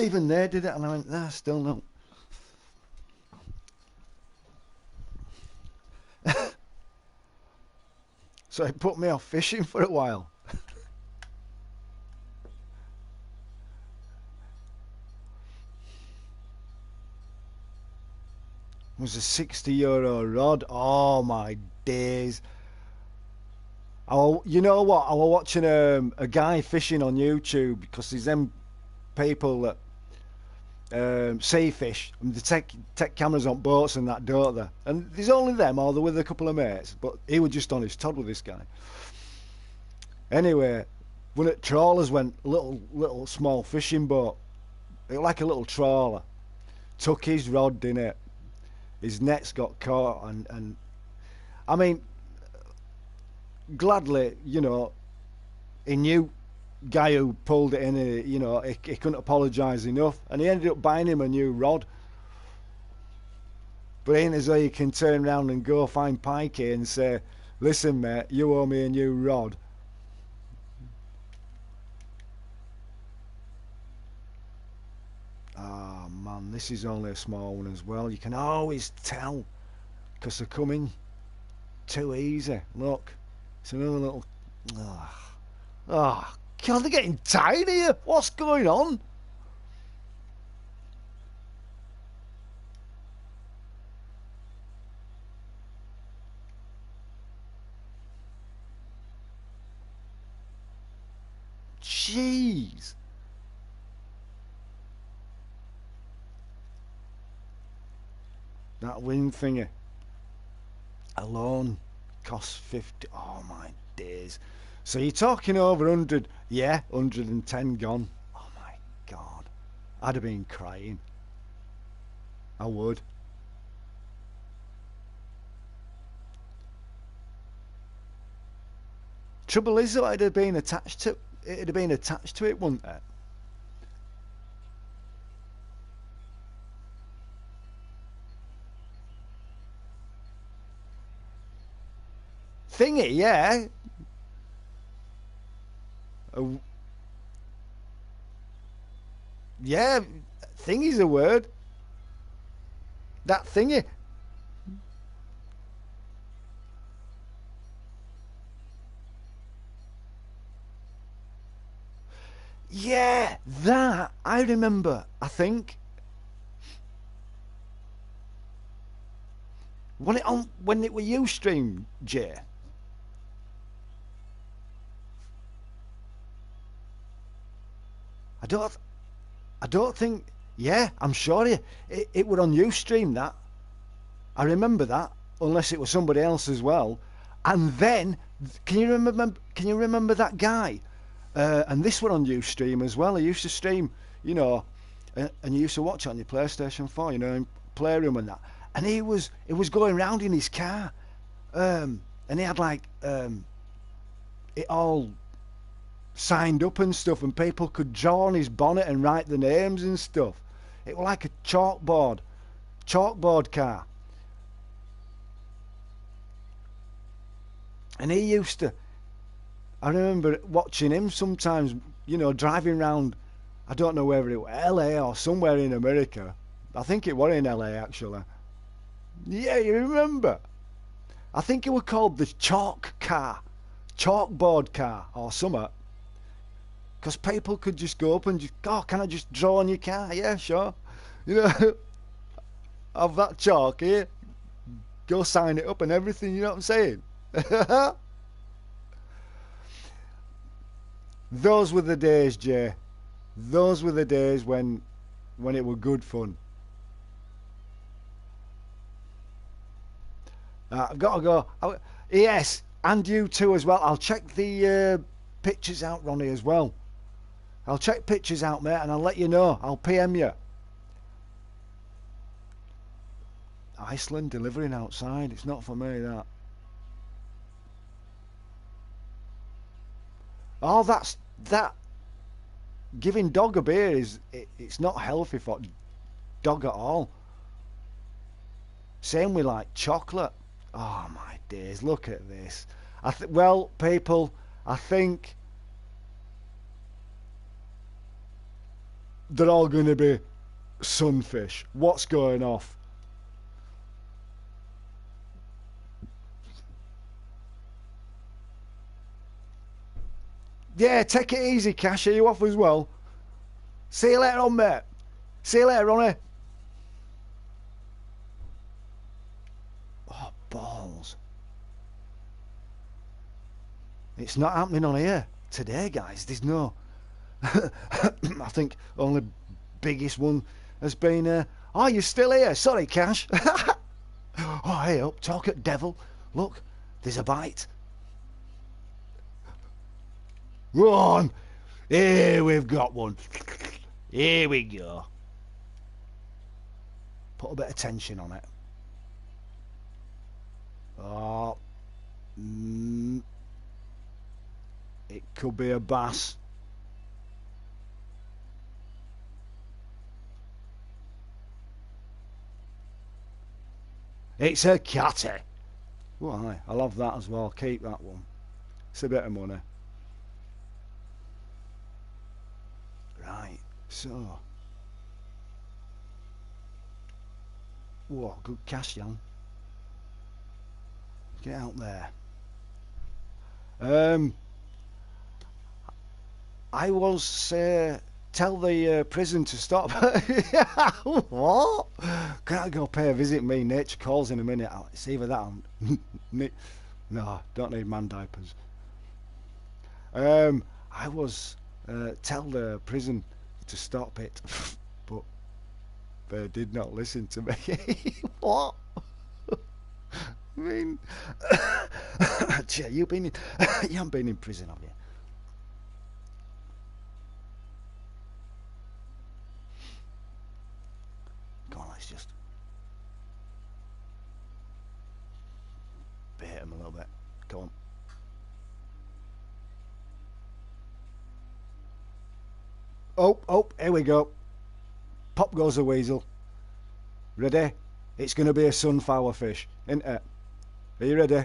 Even they did it, and I went, "Nah, still no." So it put me off fishing for a while. It was a 60 euro rod. Oh my days. You know what? I was watching a guy fishing on YouTube because there's them people that sea fish and they take cameras on boats and that, don't they? And there's only them, or they're with a couple of mates. But he was just on his Todd with this guy. Anyway, one of the trawlers went little small fishing boat, it like a little trawler. Took his rod in it. His nets got caught, and I mean, gladly, he knew guy who pulled it in. He couldn't apologise enough, and he ended up buying him a new rod. But ain't as though you can turn around and go find Pikey and say, "Listen, mate, you owe me a new rod." Ah, man, this is only a small one as well. You can always tell because they're coming too easy. Look, it's another little. Ah, God, they're getting tired here. What's going on? Jeez. That wing thingy alone costs 50. Oh my days. So you're talking over 100. Yeah, 110 gone. Oh my God. I'd have been crying. I would. Trouble is though, it'd have been attached to it, wouldn't it? Thingy, yeah. Uh, yeah, thingy's a word. That thingy. Yeah, that I remember. I think when it were Ustream, Jay. I don't I don't think. Yeah, I'm sure it were on Ustream that. I remember that, unless it was somebody else as well. And then, can you remember that guy? And this one on Ustream as well. He used to stream, and you used to watch it on your PlayStation 4, in Playroom and that. And he was going around in his car, and he had like it all signed up and stuff, and people could draw on his bonnet and write the names and stuff. It was like a chalkboard car. And he used to. I remember watching him sometimes, driving around. I don't know whether it was LA or somewhere in America. I think it was in LA actually. Yeah, you remember? I think it was called the chalkboard car, or something. Because people could just go up and just, "Oh, can I just draw on your car?" "Yeah, sure." You know, "Have that chalk here. Go sign it up and everything." You know what I'm saying? Those were the days, Jay. Those were the days when it were good fun. I've got to go. Yes, and you too as well. I'll check the pictures out, Ronnie, as well. I'll check pictures out, mate, and I'll let you know. I'll PM you. Iceland delivering outside. It's not for me, that. Oh, that's that. Giving dog a beer it's not healthy for dog at all. Same with like chocolate. Oh my days! Look at this. Well, people, I think they're all going to be sunfish. What's going off? Yeah, take it easy, Cash. Are you off as well? See you later on, mate. See you later, Ronnie. Oh, balls. It's not happening on here today, guys. There's no... I think only biggest one has been... oh, you're still here. Sorry, Cash. Oh, hey up. Talk at devil. Look, there's a bite. Run. Here we've got one. Here we go. Put a bit of tension on it. Oh. It could be a bass. It's a catty. Why? I love that as well. Keep that one. It's a bit of money. Right. So. Whoa, good cash, Jan. Get out there. I was tell the prison to stop. What? Can I go pay a visit? Me, nature calls in a minute. It's either that. No, don't need man diapers. I was tell the prison to stop it, but they did not listen to me. What? I mean, you haven't been in prison, have you? Come on, let's just bait him a little bit. Come on. Oh, here we go. Pop goes the weasel. Ready? It's going to be a sunflower fish, isn't it? Are you ready?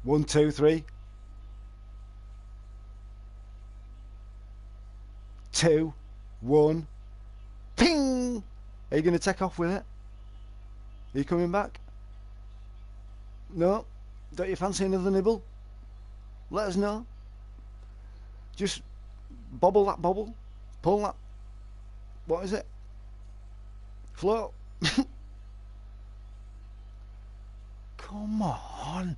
1, 2, 3. 2, 1. Ping! Are you going to take off with it? Are you coming back? No? Don't you fancy another nibble? Let us know. Just bobble that bobble. Pull that. What is it? Float. Come on.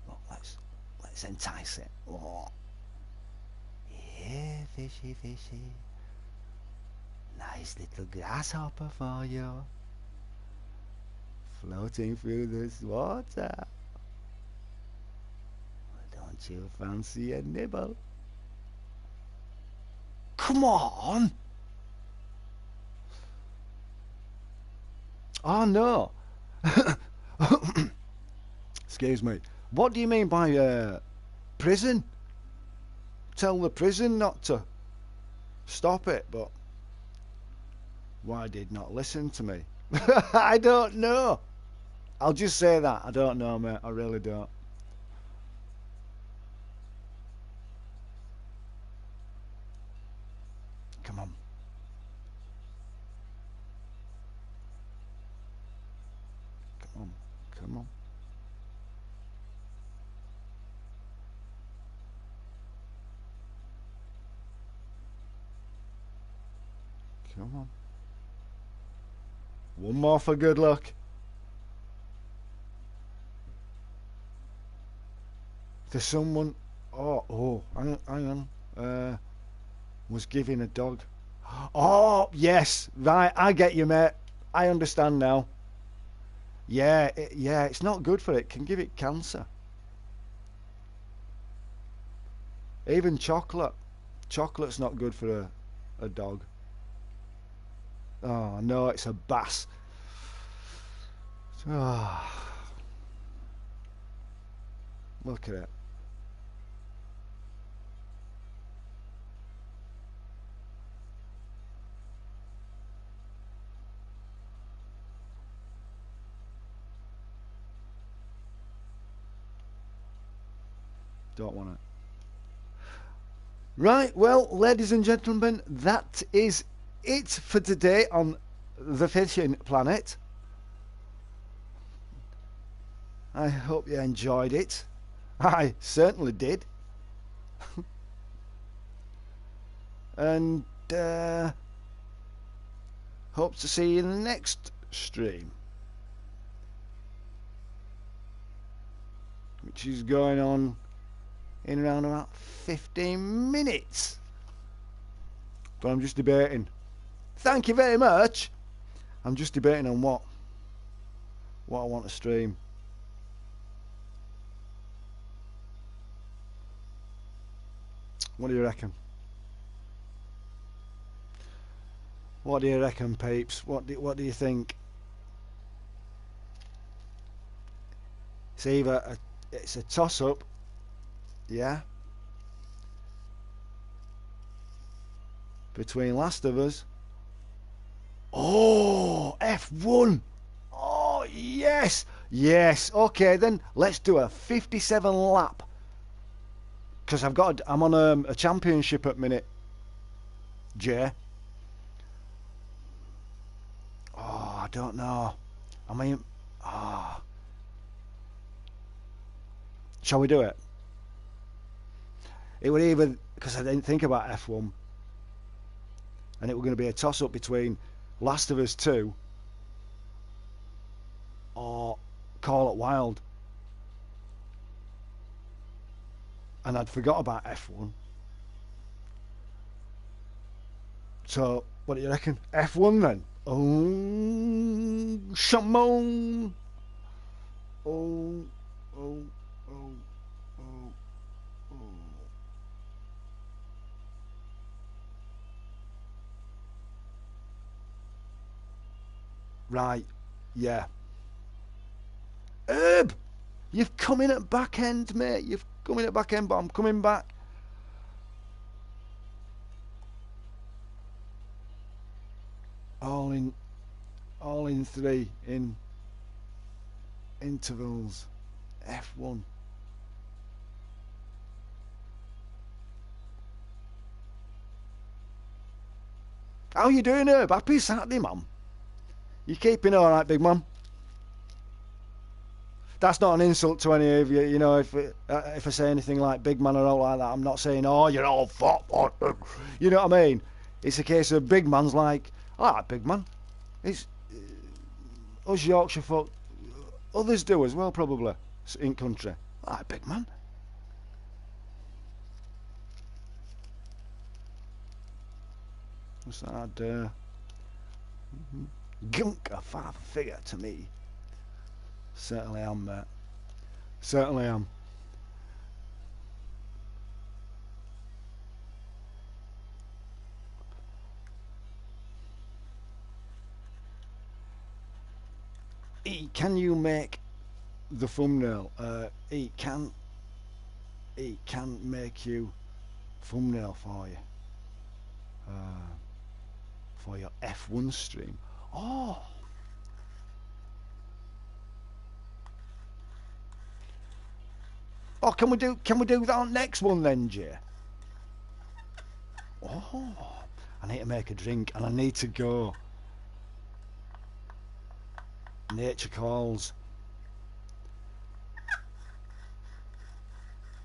Look, let's entice it. Oh. Yeah, fishy, fishy. Nice little grasshopper for you. Floating through this water. Don't you fancy a nibble? Come on! Oh no! Excuse me. What do you mean by prison? Tell the prison not to stop it, but why did not listen to me? I don't know. I'll just say that. I don't know, mate. I really don't. Come on. Come on. Come on. Come on. One more for good luck. There's someone... Oh, hang on. Was giving a dog Oh, yes. Right, I get you, mate. I understand now. Yeah, yeah, it's not good for it. Can give it cancer. Even chocolate. Chocolate's not good for a dog. Oh, no, it's a bass. Oh, look at it. Don't want it. Right, well, ladies and gentlemen, that is it for today on the Fishing Planet. I hope you enjoyed it. I certainly did. And hope to see you in the next stream, which is going on in around about 15 minutes. But I'm just debating. Thank you very much. I'm just debating on what I want to stream. What do you reckon? What do you reckon, peeps? What do you think? It's either it's a toss-up, yeah, between Last of Us. Oh, F1. Oh, yes. Yes. Okay, then let's do a 57 lap. Because I'm on a championship at minute, Jay. Oh, I don't know. I mean, oh. Shall we do it? It would either, because I didn't think about F1, and it was going to be a toss-up between Last of Us 2 or Call It Wild. And I'd forgot about F1. So, what do you reckon? F1 then? Oh, Shimon! Oh, oh, oh, oh, oh. Right, yeah. Herb! You've come in at back end, mate. You've come in at back end, but I'm coming back. All in three in intervals. F1. How you doing, Herb? Happy Saturday, man. You keeping all right, big man? That's not an insult to any of you. You know, if I say anything like big man or all like that, I'm not saying, oh, you're all fat. You know what I mean? It's a case of big man's like, all right, big man. It's us Yorkshire folk. Others do as well, probably, in country. All right, big man. What's that? Gunk, a father figure to me. Certainly am, mate. Certainly am. Can you make the thumbnail? He can make you thumbnail for your F1 stream. Oh. Oh, can we do that on next one then, Jay? Oh, I need to make a drink and I need to go. Nature calls.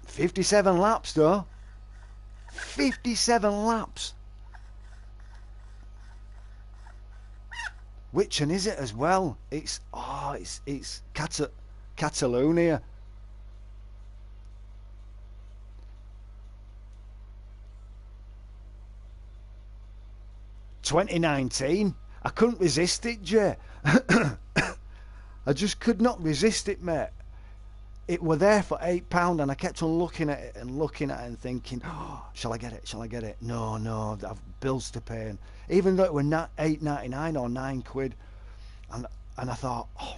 57 laps though. 57 laps. Which one is it as well? It's Catalonia. 2019. I couldn't resist it, Jay. I just could not resist it, mate. It were there for £8, and I kept on looking at it and thinking, oh, shall I get it? Shall I get it? No, I've bills to pay. And even though it were not £8.99 or £9, and I thought, oh,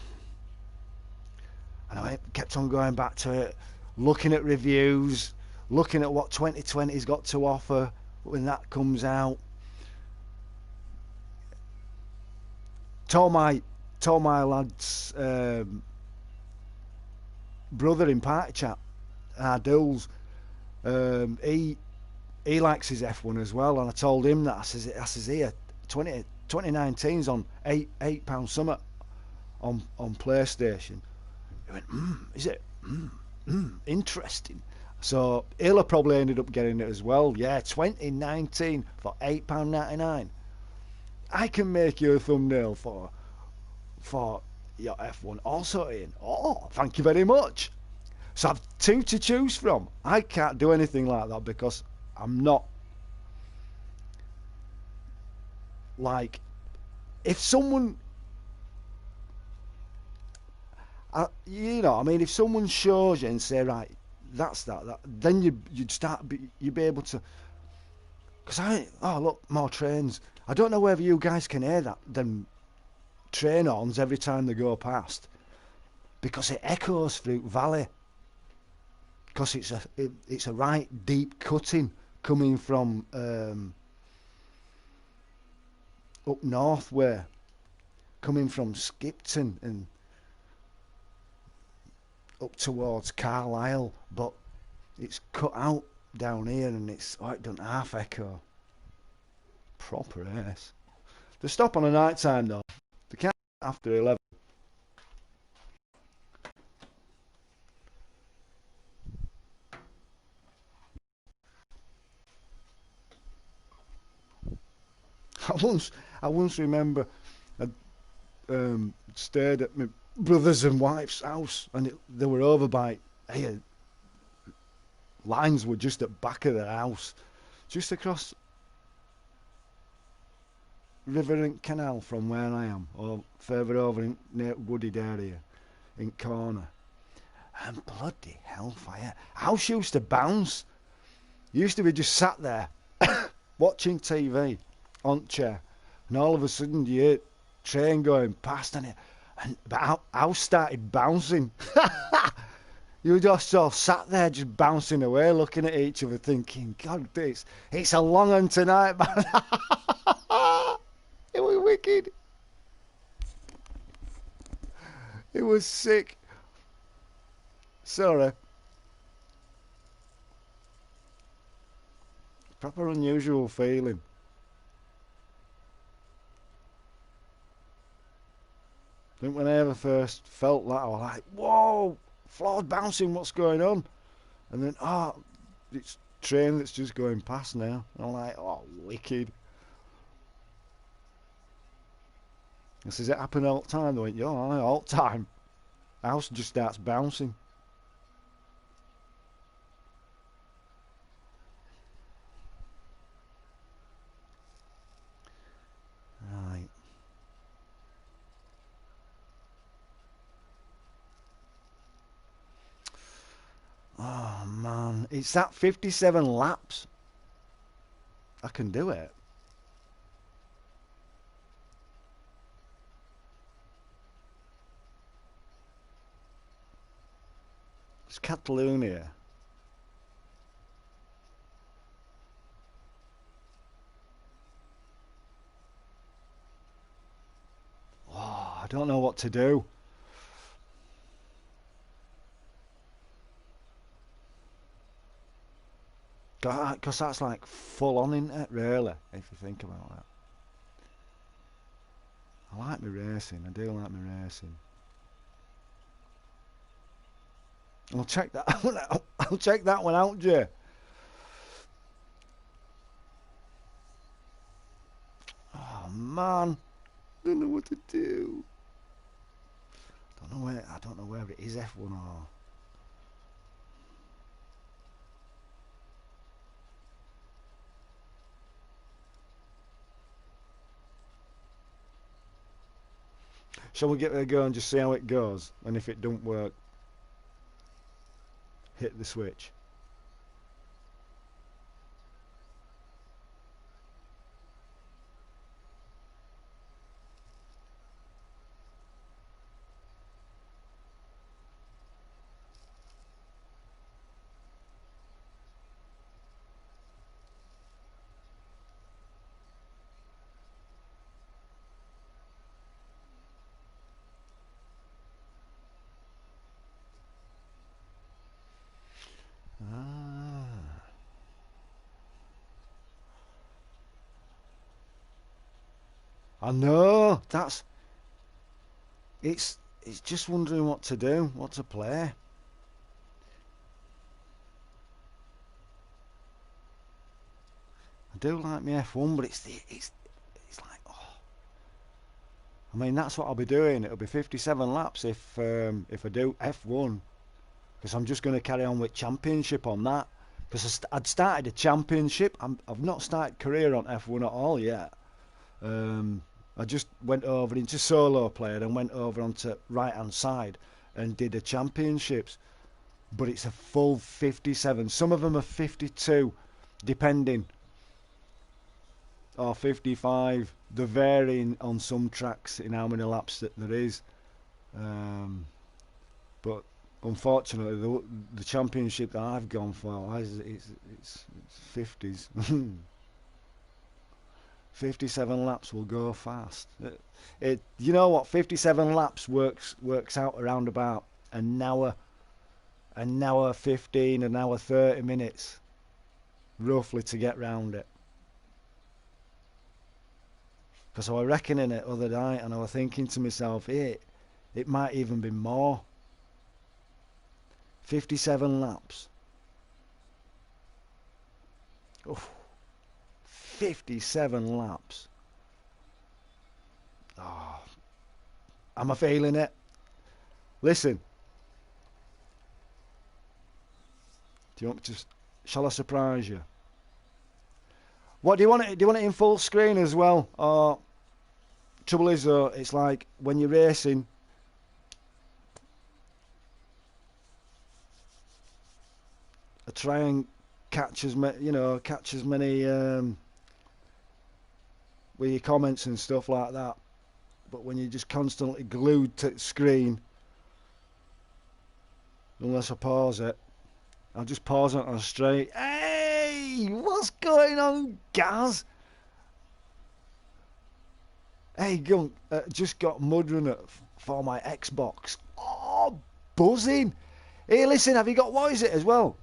and I kept on going back to it, looking at reviews, looking at what 2020's got to offer when that comes out. Told my lad's brother in party chat, Dools, he likes his F1 as well, and I told him that. I says here, 2019's on £8 something on PlayStation. He went, is it? Interesting. So he'll have probably ended up getting it as well. Yeah, 2019 for £8.99. I can make you a thumbnail for your F1 also, Ian. Oh, thank you very much. So I've two to choose from. I can't do anything like that because I'm not like, if someone, if someone shows you and say, right, that's that, then you'd be able to. Because look, more trains. I don't know whether you guys can hear them train horns every time they go past, because it echoes through valley. Because it's a right deep cutting coming from up north way, coming from Skipton and up towards Carlisle, but it's cut out down here, and it done half echo. Proper ace. They stop on a night time though. They can't after 11. I once remember I stayed at my brother's and wife's house, and they were over by here. Lines were just at the back of their house, just across River and Canal from where I am, or further over in near wooded area in corner. And bloody hellfire, house used to bounce. Used to be just sat there watching TV on chair, and all of a sudden you hear train going past, and the house started bouncing. You just all sat there just bouncing away, looking at each other, thinking, God, it's a long one tonight, man. It was wicked. It was sick. Sorry. Proper unusual feeling. I think when I ever first felt that, I was like, whoa, floor's bouncing, what's going on? And then, it's a train that's just going past now. And I'm like, oh, wicked. I says, it happen all the time? They went, yeah, all the time. The house just starts bouncing. Right. Oh man, it's that 57 laps. I can do it. It's Catalonia. Oh, I don't know what to do. Because that's like full on, isn't it, really, if you think about that. I like my racing. I do like my racing. I'll check that one out. I'll check that one out, Jay. Oh man, don't know what to do. I don't know where it is, F1 or. Shall we give it a go and just see how it goes? And if it don't work, hit the switch. Ah. I know. It's just wondering what to do, what to play. I do like my F1, but it's like, oh. I mean, that's what I'll be doing. It'll be 57 laps if I do F1, because I'm just going to carry on with championship on that. Because I'd started a championship. I've not started career on F1 at all yet. I just went over into solo player and went over onto right hand side and did the championships. But it's a full 57. Some of them are 52, depending, or 55. They're varying on some tracks in how many laps that there is. But unfortunately, the championship that I've gone for it's 50s. 57 laps will go fast. You know what? 57 laps works out around about an hour 15, an hour 30 minutes, roughly, to get round it. Because I was reckoning it other night, and I was thinking to myself, it might even be more. 57 laps. Oof. 57 laps. Oh, am I feeling it? Listen. Do you want to? Shall I surprise you? What do you want it? Do you want it in full screen as well? Or trouble is though, it's like when you're racing. I try and catch as many, with your comments and stuff like that. But when you're just constantly glued to the screen, unless I pause it, I'll just pause it on straight. Hey, what's going on, Gaz? Hey, Gunk, just got Mudrunner for my Xbox. Oh, buzzing. Hey, listen, have you got, what is it as well?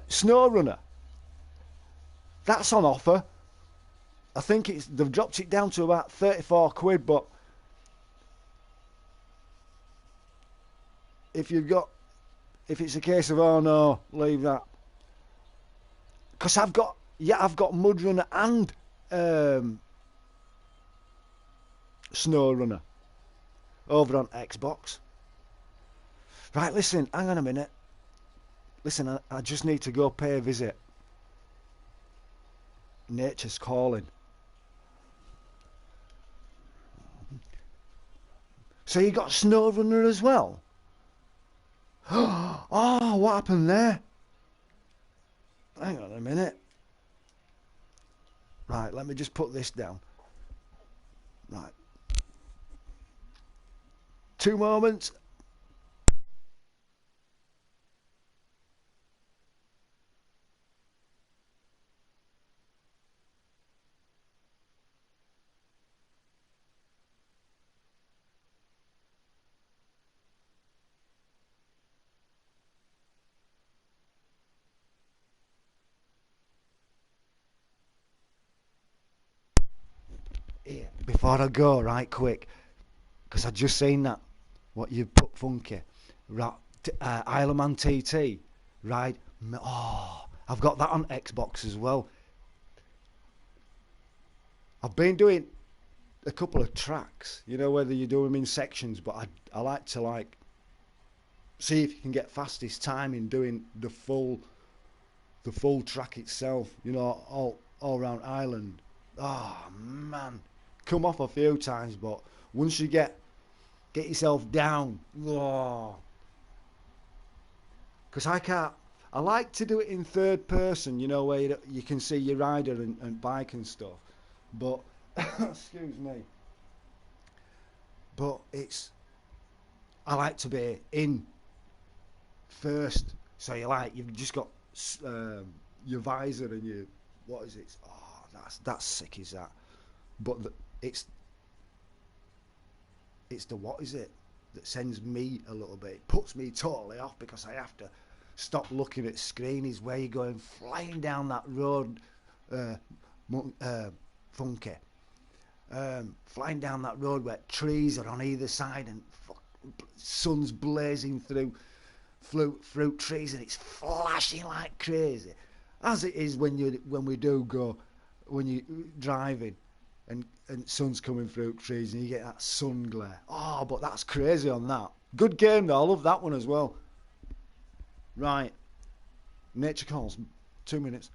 Snow Runner. That's on offer. I think they've dropped it down to about 34 quid, but if it's a case of, oh no, leave that, because I've got Mudrunner and Snow Runner over on Xbox. Right, listen, hang on a minute. Listen, I just need to go pay a visit. Nature's calling. So you got Snow Runner as well? Oh, what happened there? Hang on a minute. Right, let me just put this down. Right. 2 moments. Here, before I go, right quick, because I just seen that, what you put, Funky, right, Isle of Man TT, right, oh, I've got that on Xbox as well. I've been doing a couple of tracks, whether you do them in sections, but I like to see if you can get fastest time in doing the full track itself, all around Ireland. Oh man, come off a few times, but Once you get yourself down, because I can't. I like to do it in third person, you know, where you can see your rider and bike and stuff. But excuse me. But I like to be in first. So you've just got your visor and your, what is it? Oh, that's sick, is that? But it's the, what is it, that sends me a little bit. It puts me totally off because I have to stop looking at screen. Is where you're going flying down that road, funky. Flying down that road where trees are on either side and sun's blazing through fruit trees and it's flashing like crazy, as it is when you're driving and sun's coming through trees and you get that sun glare. Oh, but that's crazy on that. Good game though, I love that one as well. Right, nature calls, 2 minutes.